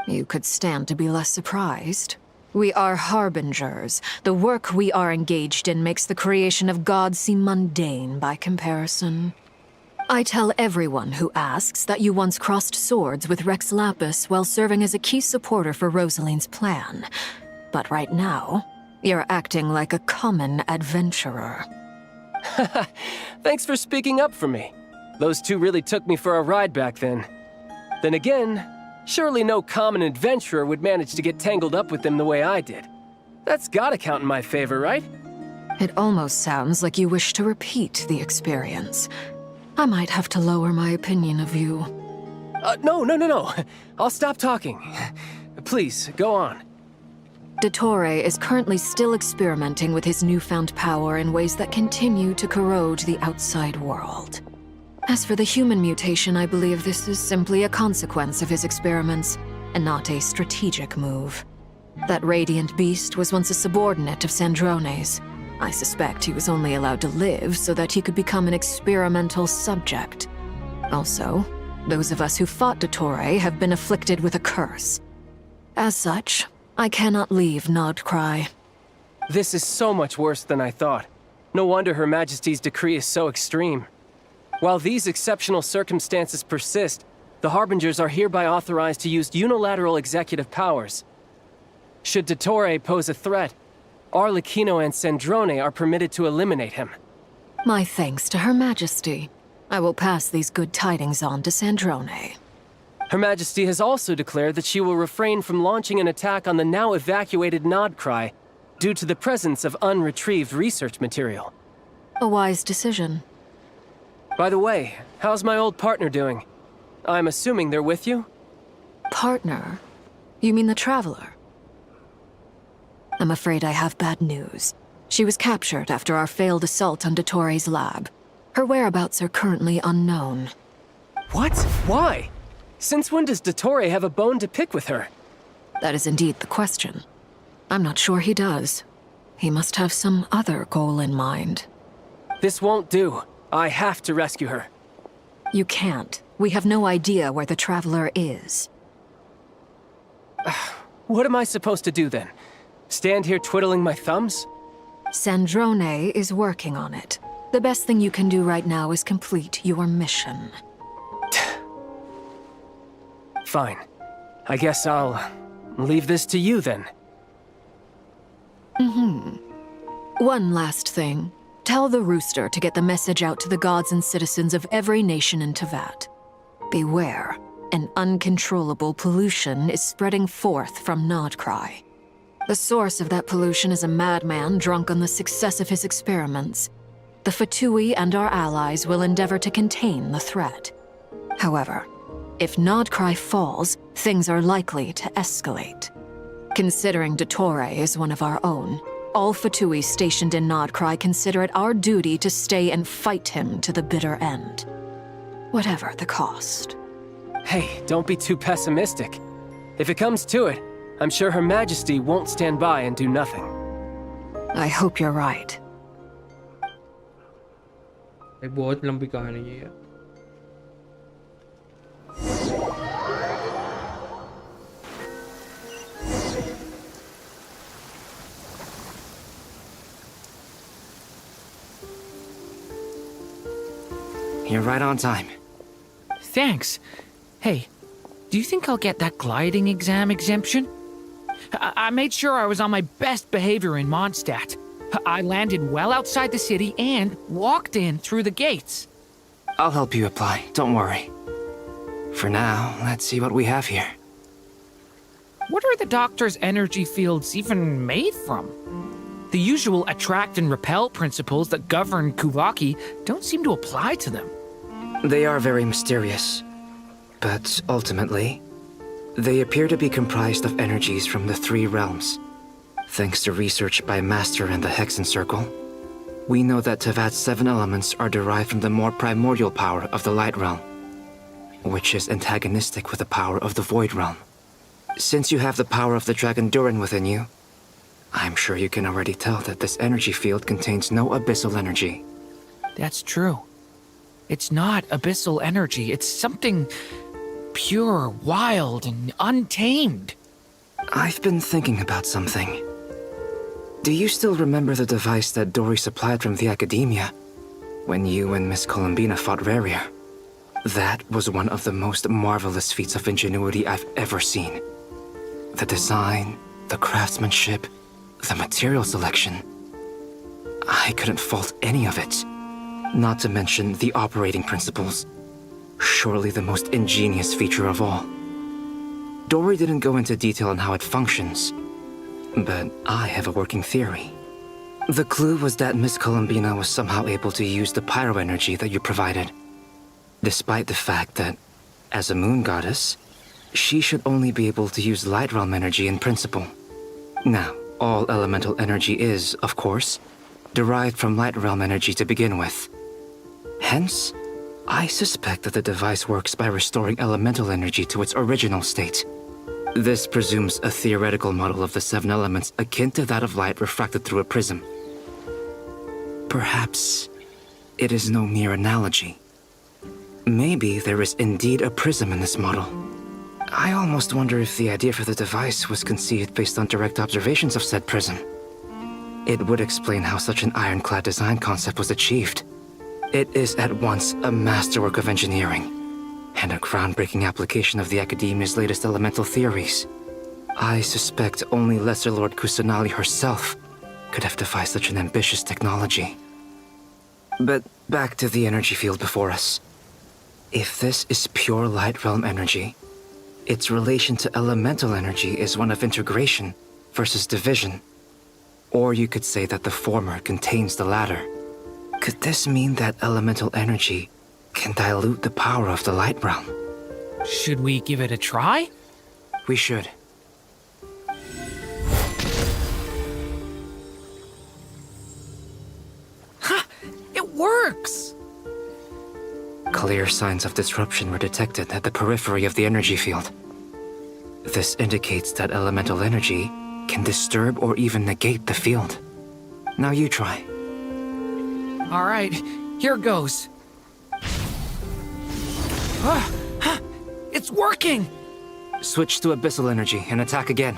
[SPEAKER 8] You could stand to be less surprised. We are harbingers. The work we are engaged in makes the creation of gods seem mundane by comparison. I tell everyone who asks that you once crossed swords with Rex Lapis while serving as a key supporter for Rosaline's plan. But right now, You're acting like a common adventurer.
[SPEAKER 20] Thanks for speaking up for me. Those two really took me for a ride back then. Then again, surely no common adventurer would manage to get tangled up with them the way I did. That's gotta count in my favor, right?
[SPEAKER 8] It almost sounds like you wish to repeat the experience. I might have to lower my opinion of you.
[SPEAKER 20] No. I'll stop talking. Please, go on.
[SPEAKER 8] Dottore is currently still experimenting with his newfound power in ways that continue to corrode the outside world. As for the human mutation, I believe this is simply a consequence of his experiments, and not a strategic move. That radiant beast was once a subordinate of Sandrone's. I suspect he was only allowed to live so that he could become an experimental subject. Also, those of us who fought Dottore have been afflicted with a curse. As such, I cannot leave Nodcry.
[SPEAKER 20] This is so much worse than I thought. No wonder Her Majesty's decree is so extreme. While these exceptional circumstances persist, the Harbingers are hereby authorized to use unilateral executive powers. Should Dottore pose a threat, Arlecchino and Sandrone are permitted to eliminate him.
[SPEAKER 8] My thanks to Her Majesty. I will pass these good tidings on to Sandrone.
[SPEAKER 20] Her Majesty has also declared that she will refrain from launching an attack on the now evacuated Nodcry due to the presence of unretrieved research material.
[SPEAKER 8] A wise decision.
[SPEAKER 20] By the way, how's my old partner doing? I'm assuming they're with you?
[SPEAKER 8] Partner? You mean the Traveler? I'm afraid I have bad news. She was captured after our failed assault on Dottore's lab. Her whereabouts are currently unknown.
[SPEAKER 20] What? Why? Since when does Dottore have a bone to pick with her?
[SPEAKER 8] That is indeed the question. I'm not sure he does. He must have some other goal in mind.
[SPEAKER 20] This won't do. I have to rescue her.
[SPEAKER 8] You can't. We have no idea where the Traveler is.
[SPEAKER 20] What am I supposed to do then? Stand here twiddling my thumbs?
[SPEAKER 8] Sandrone is working on it. The best thing you can do right now is complete your mission.
[SPEAKER 20] Fine. I guess I'll leave this to you then.
[SPEAKER 8] One last thing. Tell the Rooster to get the message out to the gods and citizens of every nation in Tevat. Beware. An uncontrollable pollution is spreading forth from Nodcry. The source of that pollution is a madman drunk on the success of his experiments. The Fatui and our allies will endeavor to contain the threat. However, if Nodcry falls, things are likely to escalate. Considering Dottore is one of our own, all Fatui stationed in Nodcry consider it our duty to stay and fight him to the bitter end. Whatever the cost.
[SPEAKER 20] Hey, don't be too pessimistic. If it comes to it, I'm sure Her Majesty won't stand by and do nothing.
[SPEAKER 8] I hope you're right.
[SPEAKER 1] एक बहुत लंबी कहानी है ये.
[SPEAKER 14] You're right on time.
[SPEAKER 13] Thanks. Hey, do you think I'll get that gliding exam exemption? I made sure I was on my best behavior in Mondstadt. I landed well outside the city and walked in through the gates.
[SPEAKER 14] I'll help you apply, don't worry. For now, let's see what we have here.
[SPEAKER 13] What are the doctor's energy fields even made from? The usual attract and repel principles that govern Kuvaki don't seem to apply to them.
[SPEAKER 14] They are very mysterious. But ultimately, they appear to be comprised of energies from the three realms. Thanks to research by Master in the Hexen Circle, we know that Tevat's 7 elements are derived from the more primordial power of the Light Realm, which is antagonistic with the power of the Void Realm. Since you have the power of the Dragon Durin within you, I'm sure you can already tell that this energy field contains no abyssal energy.
[SPEAKER 13] That's true. It's not abyssal energy, it's something pure, wild, and untamed.
[SPEAKER 14] I've been thinking about something. Do you still remember the device that Dory supplied from the Academia when you and Miss Columbina fought Rarier? That was one of the most marvelous feats of ingenuity I've ever seen. The design, the craftsmanship, The material selection. I couldn't fault any of it. Not to mention the operating principles. Surely the most ingenious feature of all. Dory didn't go into detail on how it functions, but I have a working theory. The clue was that Miss Columbina was somehow able to use the pyro energy that you provided, despite the fact that, as a moon goddess, she should only be able to use light realm energy in principle. Now, all elemental energy is, of course, derived from light realm energy to begin with. Hence, I suspect that the device works by restoring elemental energy to its original state. This presumes a theoretical model of the 7 elements akin to that of light refracted through a prism. Perhaps it is no mere analogy. Maybe there is indeed a prism in this model. I almost wonder if the idea for the device was conceived based on direct observations of said prism. It would explain how such an ironclad design concept was achieved. It is at once a masterwork of engineering and a groundbreaking application of the Academia's latest elemental theories. I suspect only Lesser Lord Kusanali herself could have devised such an ambitious technology. But back to the energy field before us. If this is pure light realm energy, its relation to elemental energy is one of integration versus division. Or you could say that the former contains the latter. Could this mean that elemental energy can dilute the power of the light realm?
[SPEAKER 13] Should we give it a try?
[SPEAKER 14] We should.
[SPEAKER 13] Ha! It works!
[SPEAKER 14] Clear signs of disruption were detected at the periphery of the energy field. This indicates that elemental energy can disturb or even negate the field. Now you try.
[SPEAKER 13] All right, here goes. It's working!
[SPEAKER 14] Switch to abyssal energy and attack again.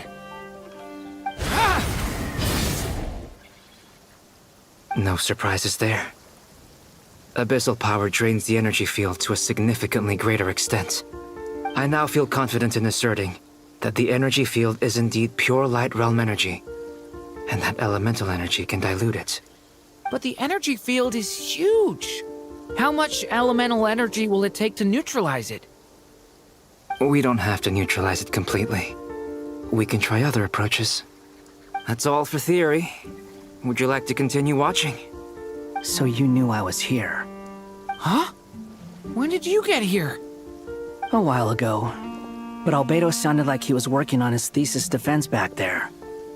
[SPEAKER 14] No surprises there. Abyssal power drains the energy field to a significantly greater extent. I now feel confident in asserting that the energy field is indeed pure light realm energy, and that elemental energy can dilute it.
[SPEAKER 13] But the energy field is huge. How much elemental energy will it take to neutralize it?
[SPEAKER 14] We don't have to neutralize it completely. We can try other approaches. That's all for theory. Would you like to continue watching?
[SPEAKER 2] So you knew I was here?
[SPEAKER 13] Huh? When did you get here?
[SPEAKER 2] A while ago. But Albedo sounded like he was working on his thesis defense back there.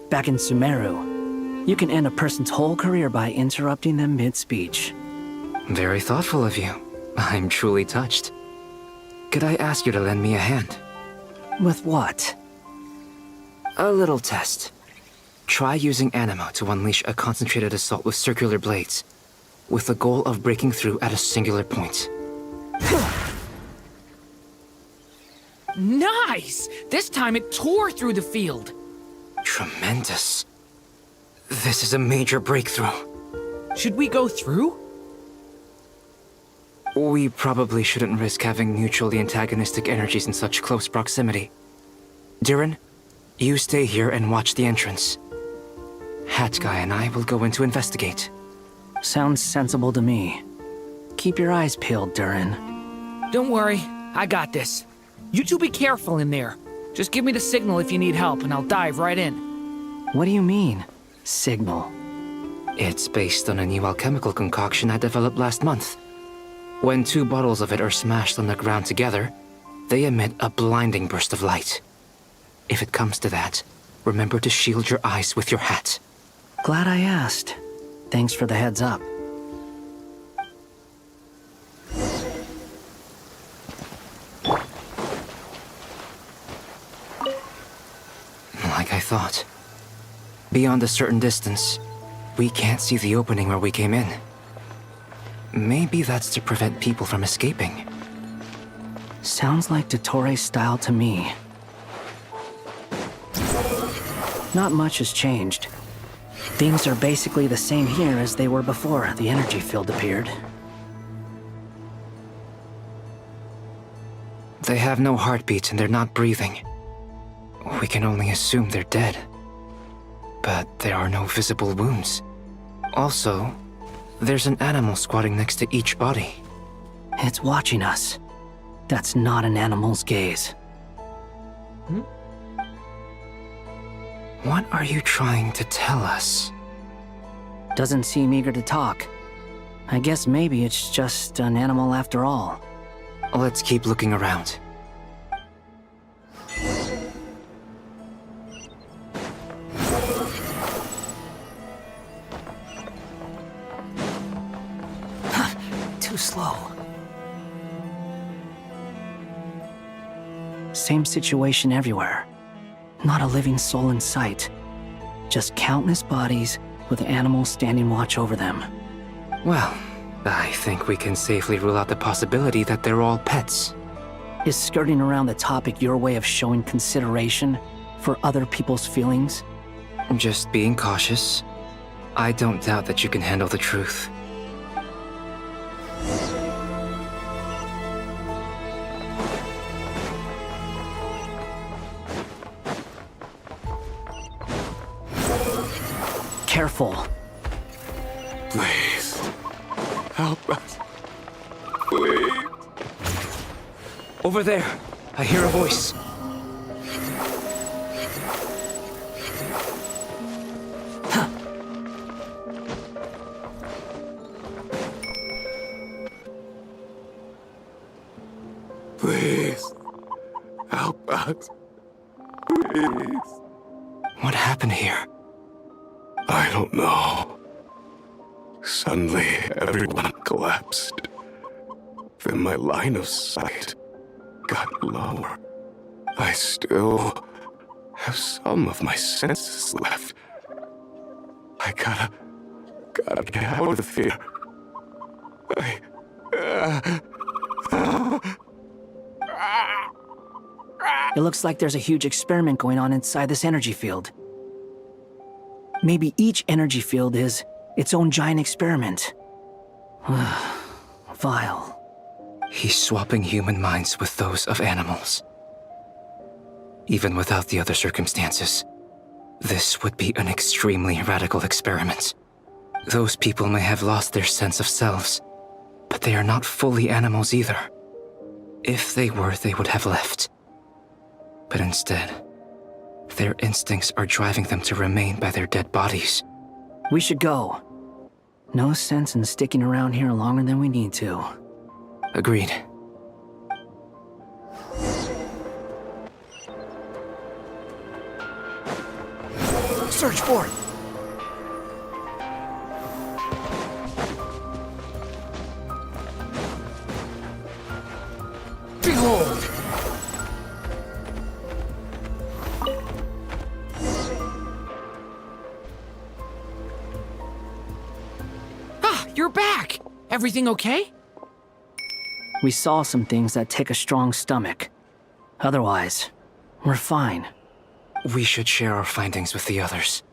[SPEAKER 2] Back in Sumeru. You can end a person's whole career by interrupting them mid-speech.
[SPEAKER 14] Very thoughtful of you. I'm truly touched. Could I ask you to lend me a hand?
[SPEAKER 2] With what?
[SPEAKER 14] A little test. Try using Animo to unleash a concentrated assault with circular blades, with the goal of breaking through at a singular point.
[SPEAKER 13] Nice! This time it tore through the field.
[SPEAKER 14] Tremendous. This is a major breakthrough.
[SPEAKER 13] Should we go through?
[SPEAKER 14] We probably shouldn't risk having mutually antagonistic energies in such close proximity. Durin, you stay here and watch the entrance. Hat Guy and I will go in to investigate.
[SPEAKER 2] Sounds sensible to me. Keep your eyes peeled, Durin.
[SPEAKER 13] Don't worry, I got this. You two be careful in there. Just give me the signal if you need help and I'll dive right in.
[SPEAKER 2] What do you mean, signal?
[SPEAKER 14] It's based on a new alchemical concoction I developed last month. When 2 bottles of it are smashed on the ground together, they emit a blinding burst of light. If it comes to that, remember to shield your eyes with your hat.
[SPEAKER 2] Glad I asked. Thanks for the heads up.
[SPEAKER 14] Like I thought. Beyond a certain distance, we can't see the opening where we came in. Maybe that's to prevent people from escaping.
[SPEAKER 2] Sounds like Dottore style to me. Not much has changed. Things are basically the same here as they were before the energy field appeared.
[SPEAKER 14] They have no heartbeat and they're not breathing. We can only assume they're dead. but there are no visible wounds. Also, there's an animal squatting next to each body.
[SPEAKER 2] It's watching us. That's not an animal's gaze.
[SPEAKER 14] What are you trying to tell us?
[SPEAKER 2] Doesn't seem eager to talk. I guess maybe it's just an animal after all.
[SPEAKER 14] Let's keep looking around.
[SPEAKER 2] Too slow. Same situation everywhere. Not a living soul in sight. Just countless bodies with animals standing watch over them.
[SPEAKER 14] Well, I think we can safely rule out the possibility that they're all pets.
[SPEAKER 2] Is skirting around the topic your way of showing consideration for other people's feelings?
[SPEAKER 14] Just being cautious. I don't doubt that you can handle the truth.
[SPEAKER 2] Careful.
[SPEAKER 19] Please. Help us. Please.
[SPEAKER 14] Over there. I hear a voice.
[SPEAKER 19] Please. Help us. Please.
[SPEAKER 14] What happened here?
[SPEAKER 19] I don't know. Suddenly, everyone collapsed. Then my line of sight got lower. I still have some of my senses left. I gotta get out of here.
[SPEAKER 2] It looks like there's a huge experiment going on inside this energy field. Maybe each energy field is its own giant experiment. Vile.
[SPEAKER 14] He's swapping human minds with those of animals. Even without the other circumstances, this would be an extremely radical experiment. Those people may have lost their sense of selves, but they are not fully animals either. If they were, they would have left. But instead, their instincts are driving them to remain by their dead bodies.
[SPEAKER 2] We should go. No sense in sticking around here longer than we need to.
[SPEAKER 14] Agreed.
[SPEAKER 2] Search for it! Behold!
[SPEAKER 13] You're back! Everything okay?
[SPEAKER 2] We saw some things that take a strong stomach. Otherwise, we're fine.
[SPEAKER 14] We should share our findings with the others.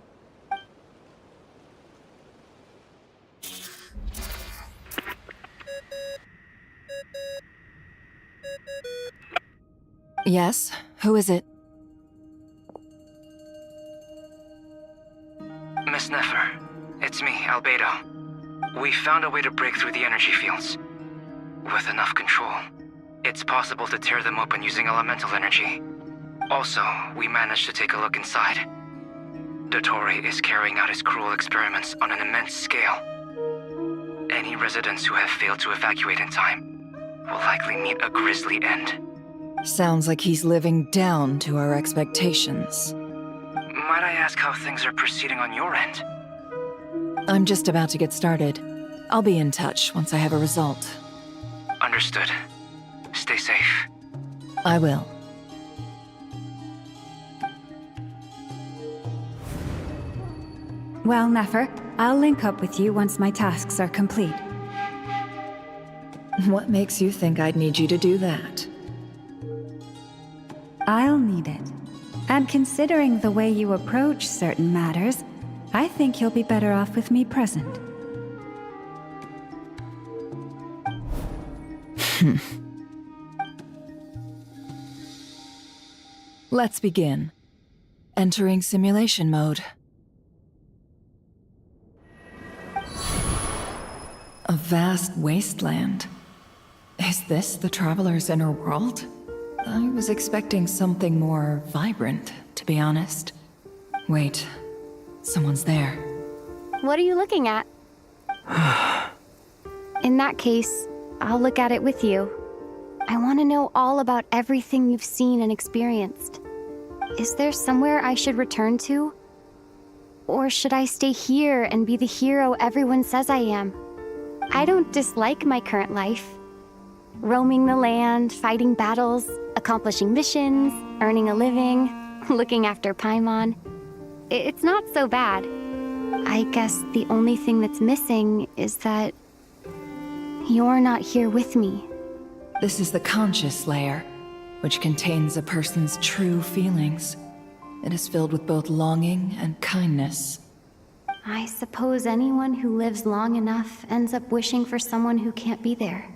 [SPEAKER 10] Yes? Who is it?
[SPEAKER 14] Miss Nefer, it's me, Albedo. We found a way to break through the energy fields. With enough control, it's possible to tear them open using elemental energy. Also, we managed to take a look inside. Dottore is carrying out his cruel experiments on an immense scale. Any residents who have failed to evacuate in time will likely meet a grisly end.
[SPEAKER 10] Sounds like he's living down to our expectations.
[SPEAKER 14] Might I ask how things are proceeding on your end?
[SPEAKER 10] I'm just about to get started. I'll be in touch once I have a result.
[SPEAKER 14] Understood. Stay safe.
[SPEAKER 10] I will.
[SPEAKER 9] Well, Nefer, I'll link up with you once my tasks are complete.
[SPEAKER 10] What makes you think I'd need you to do that?
[SPEAKER 9] I'll need it. And considering the way you approach certain matters, I think you'll be better off with me present.
[SPEAKER 10] Let's begin. Entering simulation mode. A vast wasteland. Is this the Traveler's inner world? I was expecting something more vibrant, to be honest. Wait, someone's there.
[SPEAKER 6] What are you looking at? In that case, I'll look at it with you. I want to know all about everything you've seen and experienced. Is there somewhere I should return to? Or should I stay here and be the hero everyone says I am? I don't dislike my current life. Roaming the land, fighting battles, accomplishing missions, earning a living, looking after Paimon. It's not so bad. I guess the only thing that's missing is that you're not here with me.
[SPEAKER 10] This is the conscious layer, which contains a person's true feelings. It is filled with both longing and kindness.
[SPEAKER 6] I suppose anyone who lives long enough ends up wishing for someone who can't be there.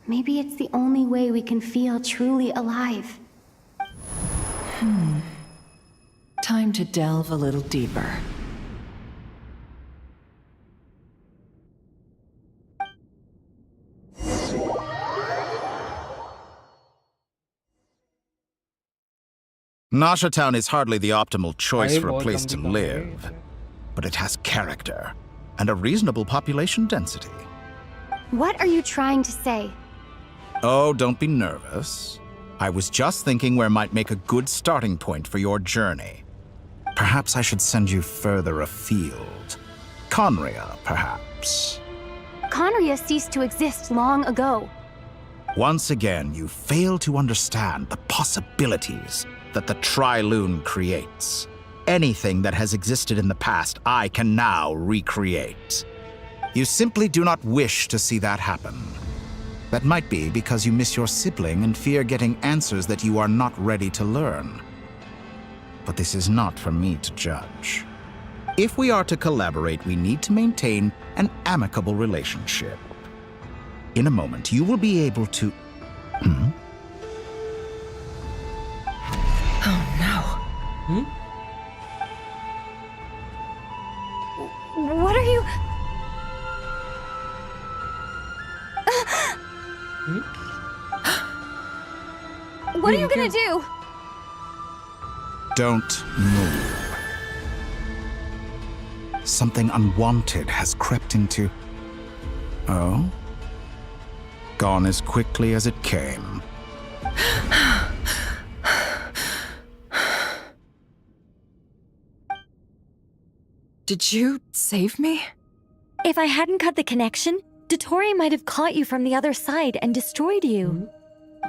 [SPEAKER 6] Maybe it's the only way we can feel truly alive.
[SPEAKER 10] Time to delve a little deeper.
[SPEAKER 3] Nasha Town is hardly the optimal choice for a place to live, but it has character and a reasonable population density.
[SPEAKER 6] What are you trying to say?
[SPEAKER 3] Oh, don't be nervous. I was just thinking where might make a good starting point for your journey. Perhaps I should send you further afield. Conria, perhaps.
[SPEAKER 6] Conria ceased to exist long ago.
[SPEAKER 3] Once again, you fail to understand the possibilities that the Tri-Lune creates. Anything that has existed in the past, I can now recreate. You simply do not wish to see that happen. That might be because you miss your sibling and fear getting answers that you are not ready to learn. But this is not for me to judge. If we are to collaborate, we need to maintain an amicable relationship. In a moment, you will be able to...
[SPEAKER 10] Oh no.
[SPEAKER 6] What are you... What are you gonna do?
[SPEAKER 3] Don't move. Something unwanted has crept into... Oh? Gone as quickly as it came.
[SPEAKER 10] Did you save me?
[SPEAKER 15] If I hadn't cut the connection, Dottore might have caught you from the other side and destroyed you.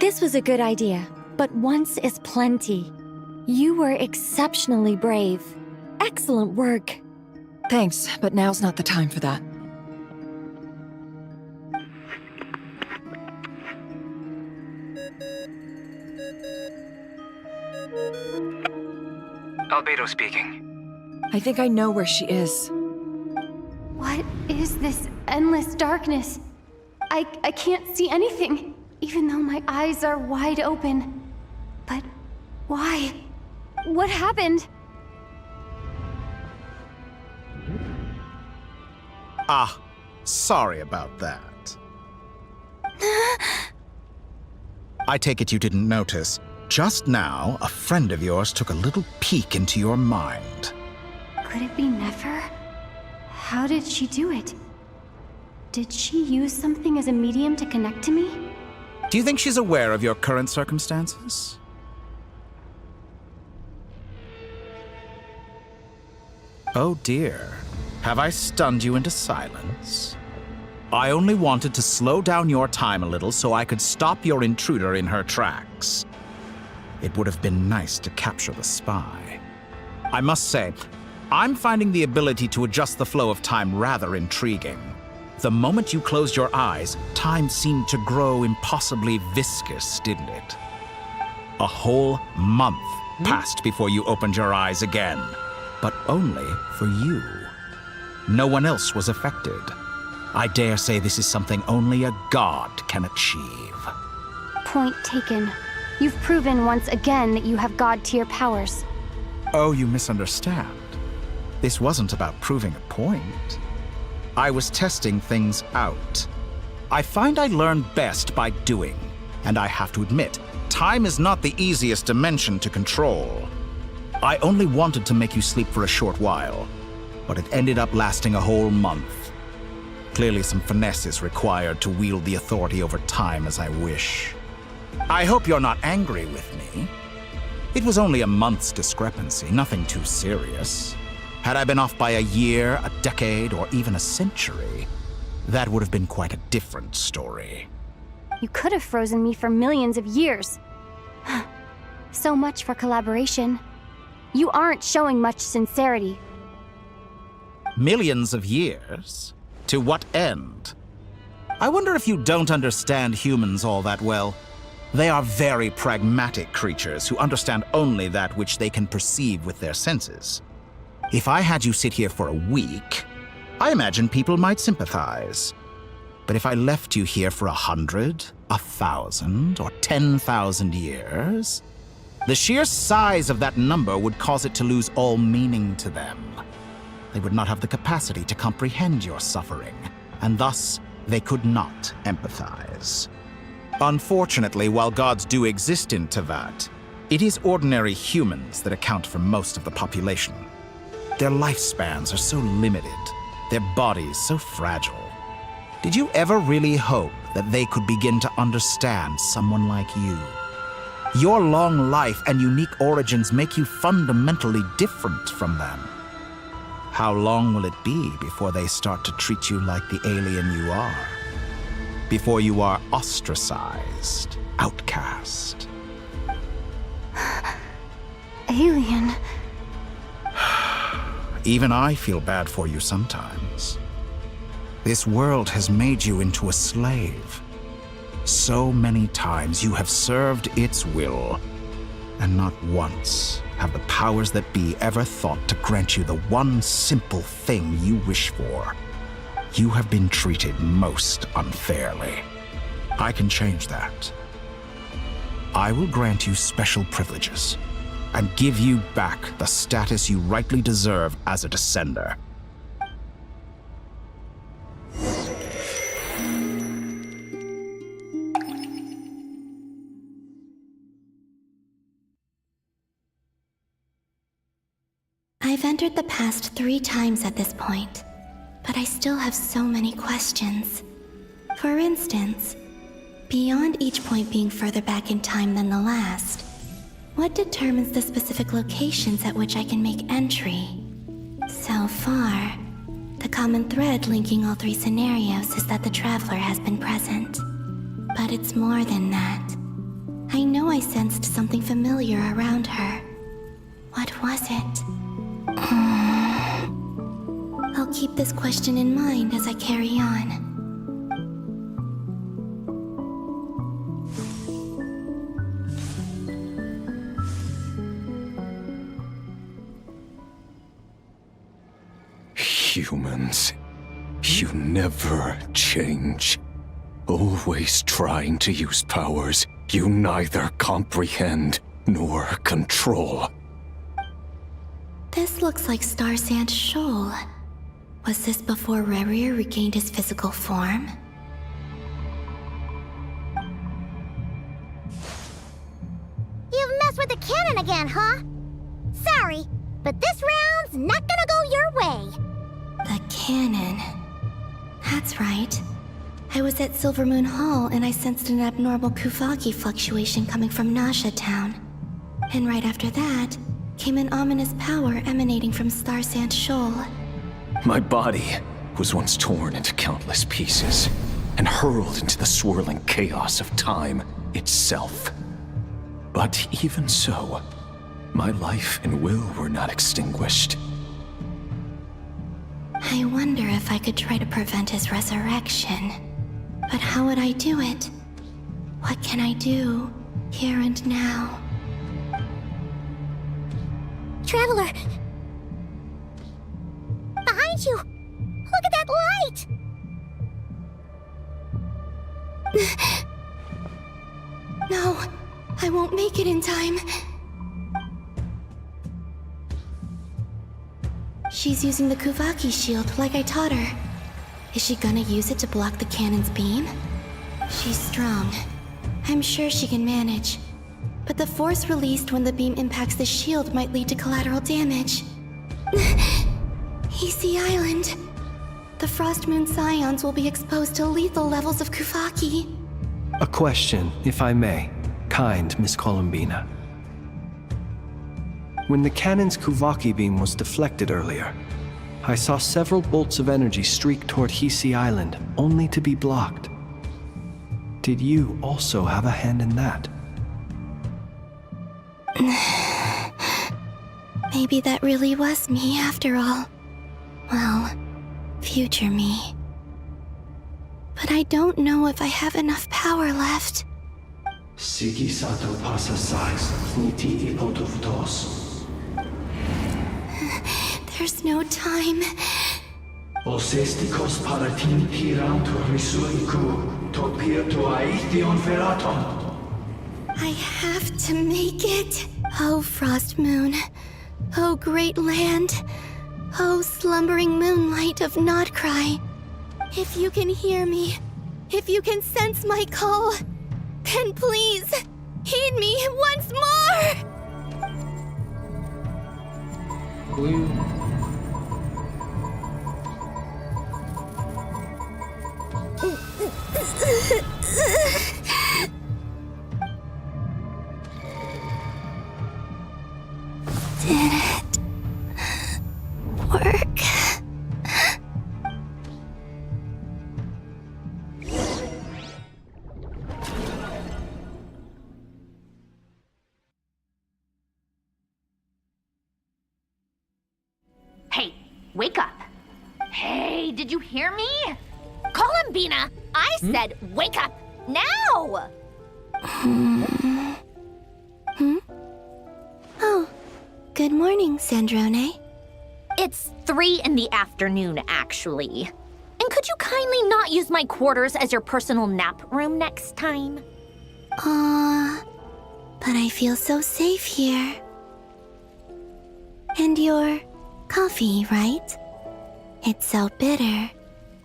[SPEAKER 15] This was a good idea, but once is plenty. You were exceptionally brave. Excellent work.
[SPEAKER 10] Thanks, but now's not the time for that.
[SPEAKER 14] Albedo speaking.
[SPEAKER 10] I think I know where she is.
[SPEAKER 6] What is this endless darkness? I can't see anything, even though my eyes are wide open. But why? What happened?
[SPEAKER 3] Ah, sorry about that. I take it you didn't notice. Just now, a friend of yours took a little peek into your mind.
[SPEAKER 6] Could it be Nefer? How did she do it? Did she use something as a medium to connect to me?
[SPEAKER 3] Do you think she's aware of your current circumstances? Oh dear. Have I stunned you into silence? I only wanted to slow down your time a little so I could stop your intruder in her tracks. It would have been nice to capture the spy. I must say, I'm finding the ability to adjust the flow of time rather intriguing. The moment you closed your eyes, time seemed to grow impossibly viscous, didn't it? A whole month passed before you opened your eyes again, but only for you. No one else was affected. I dare say this is something only a god can achieve.
[SPEAKER 6] Point taken. You've proven once again that you have god-tier powers.
[SPEAKER 3] Oh, you misunderstand. This wasn't about proving a point. I was testing things out. I find I learn best by doing, and I have to admit, time is not the easiest dimension to control. I only wanted to make you sleep for a short while, but it ended up lasting a whole month. Clearly some finesse is required to wield the authority over time as I wish. I hope you're not angry with me. It was only a month's discrepancy, nothing too serious. Had I been off by a year, a decade, or even a century, that would have been quite a different story.
[SPEAKER 6] You could have frozen me for millions of years. So much for collaboration. You aren't showing much sincerity.
[SPEAKER 3] Millions of years? To what end? I wonder if you don't understand humans all that well. They are very pragmatic creatures who understand only that which they can perceive with their senses. If I had you sit here for a week, I imagine people might sympathize. But if I left you here for 100, 1,000, or 10,000 years, the sheer size of that number would cause it to lose all meaning to them. They would not have the capacity to comprehend your suffering, and thus they could not empathize. Unfortunately, while gods do exist in Teyvat, it is ordinary humans that account for most of the population. Their lifespans are so limited, their bodies so fragile. Did you ever really hope that they could begin to understand someone like you? Your long life and unique origins make you fundamentally different from them. How long will it be before they start to treat you like the alien you are? Before you are ostracized, outcast?
[SPEAKER 6] Alien.
[SPEAKER 3] Even I feel bad for you sometimes. This world has made you into a slave. So many times you have served its will, and not once have the powers that be ever thought to grant you the one simple thing you wish for. You have been treated most unfairly. I can change that. I will grant you special privileges and give you back the status you rightly deserve as a descender.
[SPEAKER 2] I've entered the past 3 times at this point, but I still have so many questions. For instance, beyond each point being further back in time than the last, what determines the specific locations at which I can make entry? So far, the common thread linking all 3 scenarios is that the Traveler has been present. But it's more than that. I know I sensed something familiar around her. What was it? I'll keep this question in mind as I carry on.
[SPEAKER 21] Humans, you never change. Always trying to use powers you neither comprehend nor control.
[SPEAKER 2] This looks like Star Sand Shoal. Was this before Rerir regained his physical form?
[SPEAKER 5] You've messed with the cannon again, huh? Sorry, but this round's not gonna go your way.
[SPEAKER 2] The cannon. That's right. I was at Silver Moon Hall and I sensed an abnormal Kuvaki fluctuation coming from Nasha Town. And right after that, came an ominous power emanating from Star Sand Shoal.
[SPEAKER 21] My body was once torn into countless pieces and hurled into the swirling chaos of time itself. But even so, my life and will were not extinguished.
[SPEAKER 2] I wonder if I could try to prevent his resurrection. But how would I do it? What can I do, here and now?
[SPEAKER 5] Traveler! Behind you! Look at that light!
[SPEAKER 2] No, I won't make it in time. She's using the Kuvaki shield like I taught her. Is she gonna use it to block the cannon's beam? She's strong. I'm sure she can manage. But the force released when the beam impacts the shield might lead to collateral damage. Easy Island. The Frost Moon Scions will be exposed to lethal levels of Kuvaki.
[SPEAKER 12] A question, if I may. Kind Miss Columbina. When the cannon's Kuvaki beam was deflected earlier, I saw several bolts of energy streak toward Hisi Island, only to be blocked. Did you also have a hand in that?
[SPEAKER 2] Maybe that really was me after all. Well, future me. But I don't know if I have enough power left.
[SPEAKER 4] Siki sato pasa sax niti ipotuvtos.
[SPEAKER 2] There's no time.
[SPEAKER 4] Osestikos paratin piranto risuiku to pirto aithion feraton.
[SPEAKER 2] I have to make it. Oh, Frost Moon. Oh, great land. Oh, slumbering moonlight of Nodcry. If you can hear me, if you can sense my call, then please, heed me once more! Did it work?
[SPEAKER 17] Hey, wake up. Hey, did you hear me? Columbina, I said wake up now!
[SPEAKER 2] Oh, good morning, Sandrone.
[SPEAKER 17] It's 3 in the afternoon, actually. And could you kindly not use my quarters as your personal nap room next time?
[SPEAKER 2] But I feel so safe here. And your coffee, right? It's so bitter,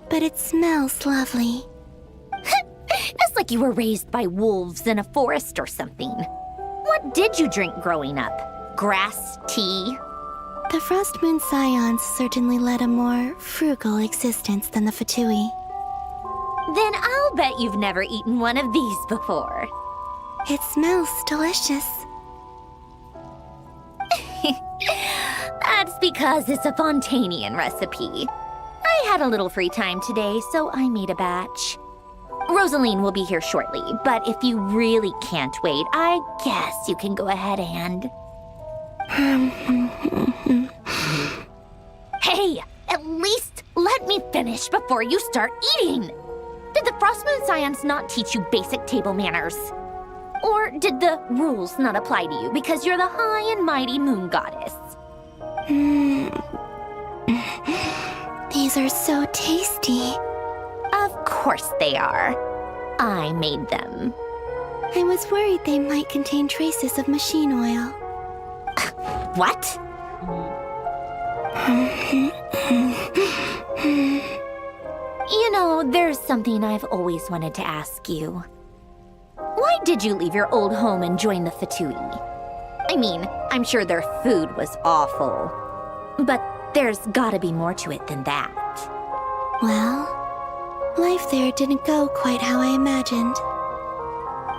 [SPEAKER 2] but it smells lovely.
[SPEAKER 17] It's like you were raised by wolves in a forest or something. What did you drink growing up? Grass tea?
[SPEAKER 2] The Frost Moon Scions certainly led a more frugal existence than the Fatui.
[SPEAKER 17] Then I'll bet you've never eaten one of these before.
[SPEAKER 2] It smells delicious.
[SPEAKER 17] That's because it's a Fontanian recipe. I had a little free time today, so I made a batch. Rosaline will be here shortly, but if you really can't wait, I guess you can go ahead and... Hey, at least let me finish before you start eating! Did the Frost Moon Scions not teach you basic table manners? Or did the rules not apply to you because you're the high and mighty moon goddess?
[SPEAKER 2] These are so tasty.
[SPEAKER 17] Of course they are. I made them.
[SPEAKER 2] I was worried they might contain traces of machine oil.
[SPEAKER 17] What? You know, there's something I've always wanted to ask you. Why did you leave your old home and join the Fatui? I mean, I'm sure their food was awful. But there's gotta be more to it than that.
[SPEAKER 2] Well, life there didn't go quite how I imagined.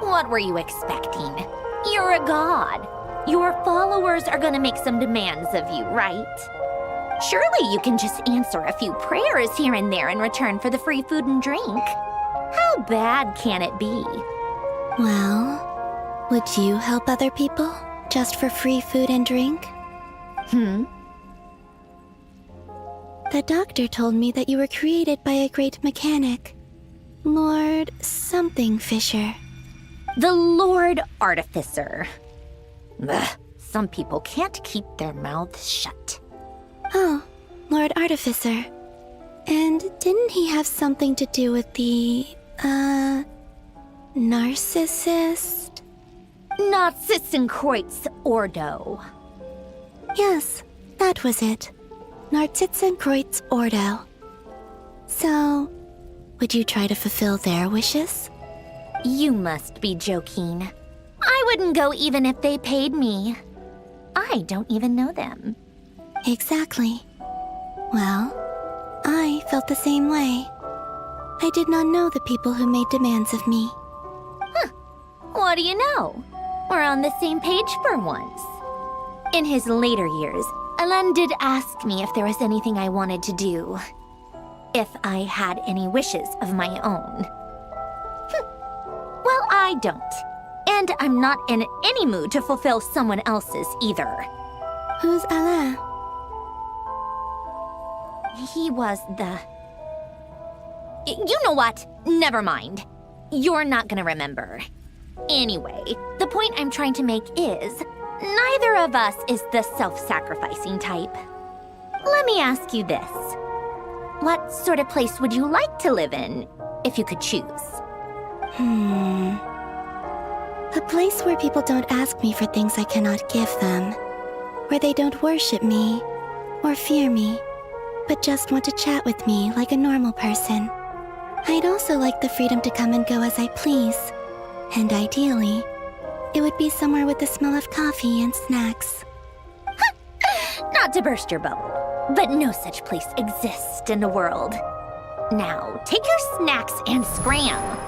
[SPEAKER 17] What were you expecting? You're a god. Your followers are gonna make some demands of you, right? Surely you can just answer a few prayers here and there in return for the free food and drink. How bad can it be?
[SPEAKER 2] Well, would you help other people just for free food and drink? The doctor told me that you were created by a great mechanic, Lord something Fisher.
[SPEAKER 17] The Lord Artificer. Ugh, some people can't keep their mouths shut.
[SPEAKER 2] Oh, Lord Artificer. And didn't he have something to do with the, narcissist?
[SPEAKER 17] Narcissenkreuz Ordo.
[SPEAKER 2] Yes, that was it. Narcissenkreuz Ordo. So, would you try to fulfill their wishes?
[SPEAKER 17] You must be joking. I wouldn't go even if they paid me. I don't even know them.
[SPEAKER 2] Exactly. Well, I felt the same way. I did not know the people who made demands of me.
[SPEAKER 17] Huh. What do you know? We're on the same page for once. In his later years, Alan did ask me if there was anything I wanted to do. If I had any wishes of my own. Well, I don't. And I'm not in any mood to fulfill someone else's either.
[SPEAKER 2] Who's Alain?
[SPEAKER 17] He was the... You know what? Never mind. You're not gonna remember. Anyway, the point I'm trying to make is, neither of us is the self-sacrificing type. Let me ask you this. What sort of place would you like to live in, if you could choose?
[SPEAKER 2] A place where people don't ask me for things I cannot give them. Where they don't worship me, or fear me, but just want to chat with me like a normal person. I'd also like the freedom to come and go as I please. And ideally, it would be somewhere with the smell of coffee and snacks.
[SPEAKER 17] Not to burst your bubble, but no such place exists in the world. Now, take your snacks and scram.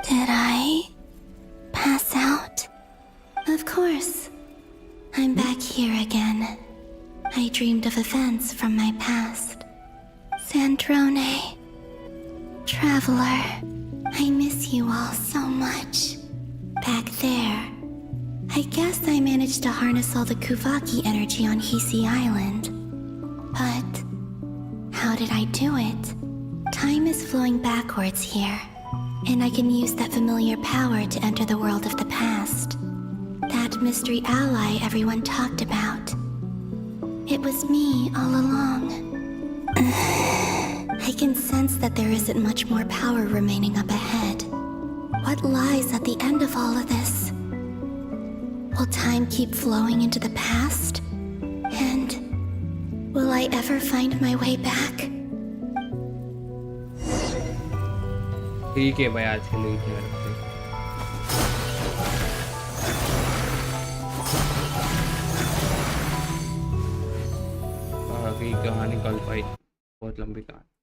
[SPEAKER 2] Did I pass out? Of course. I'm back here again. I dreamed of events from my past. Sandrone. Traveler. I miss you all so much. Back there. I guess I managed to harness all the Kuvaki energy on Hisi Island. But how did I do it? Time is flowing backwards here, and I can use that familiar power to enter the world of the past. That mystery ally everyone talked about. It was me all along. I can sense that there isn't much more power remaining up ahead. What lies at the end of all of this? Will time keep flowing into the past? And will I ever find my way back?
[SPEAKER 1] ठीक है भाई, आज के लिए इतना रखते हैं। आगे की कहानी कल पाई, बहुत लंबी कहानी।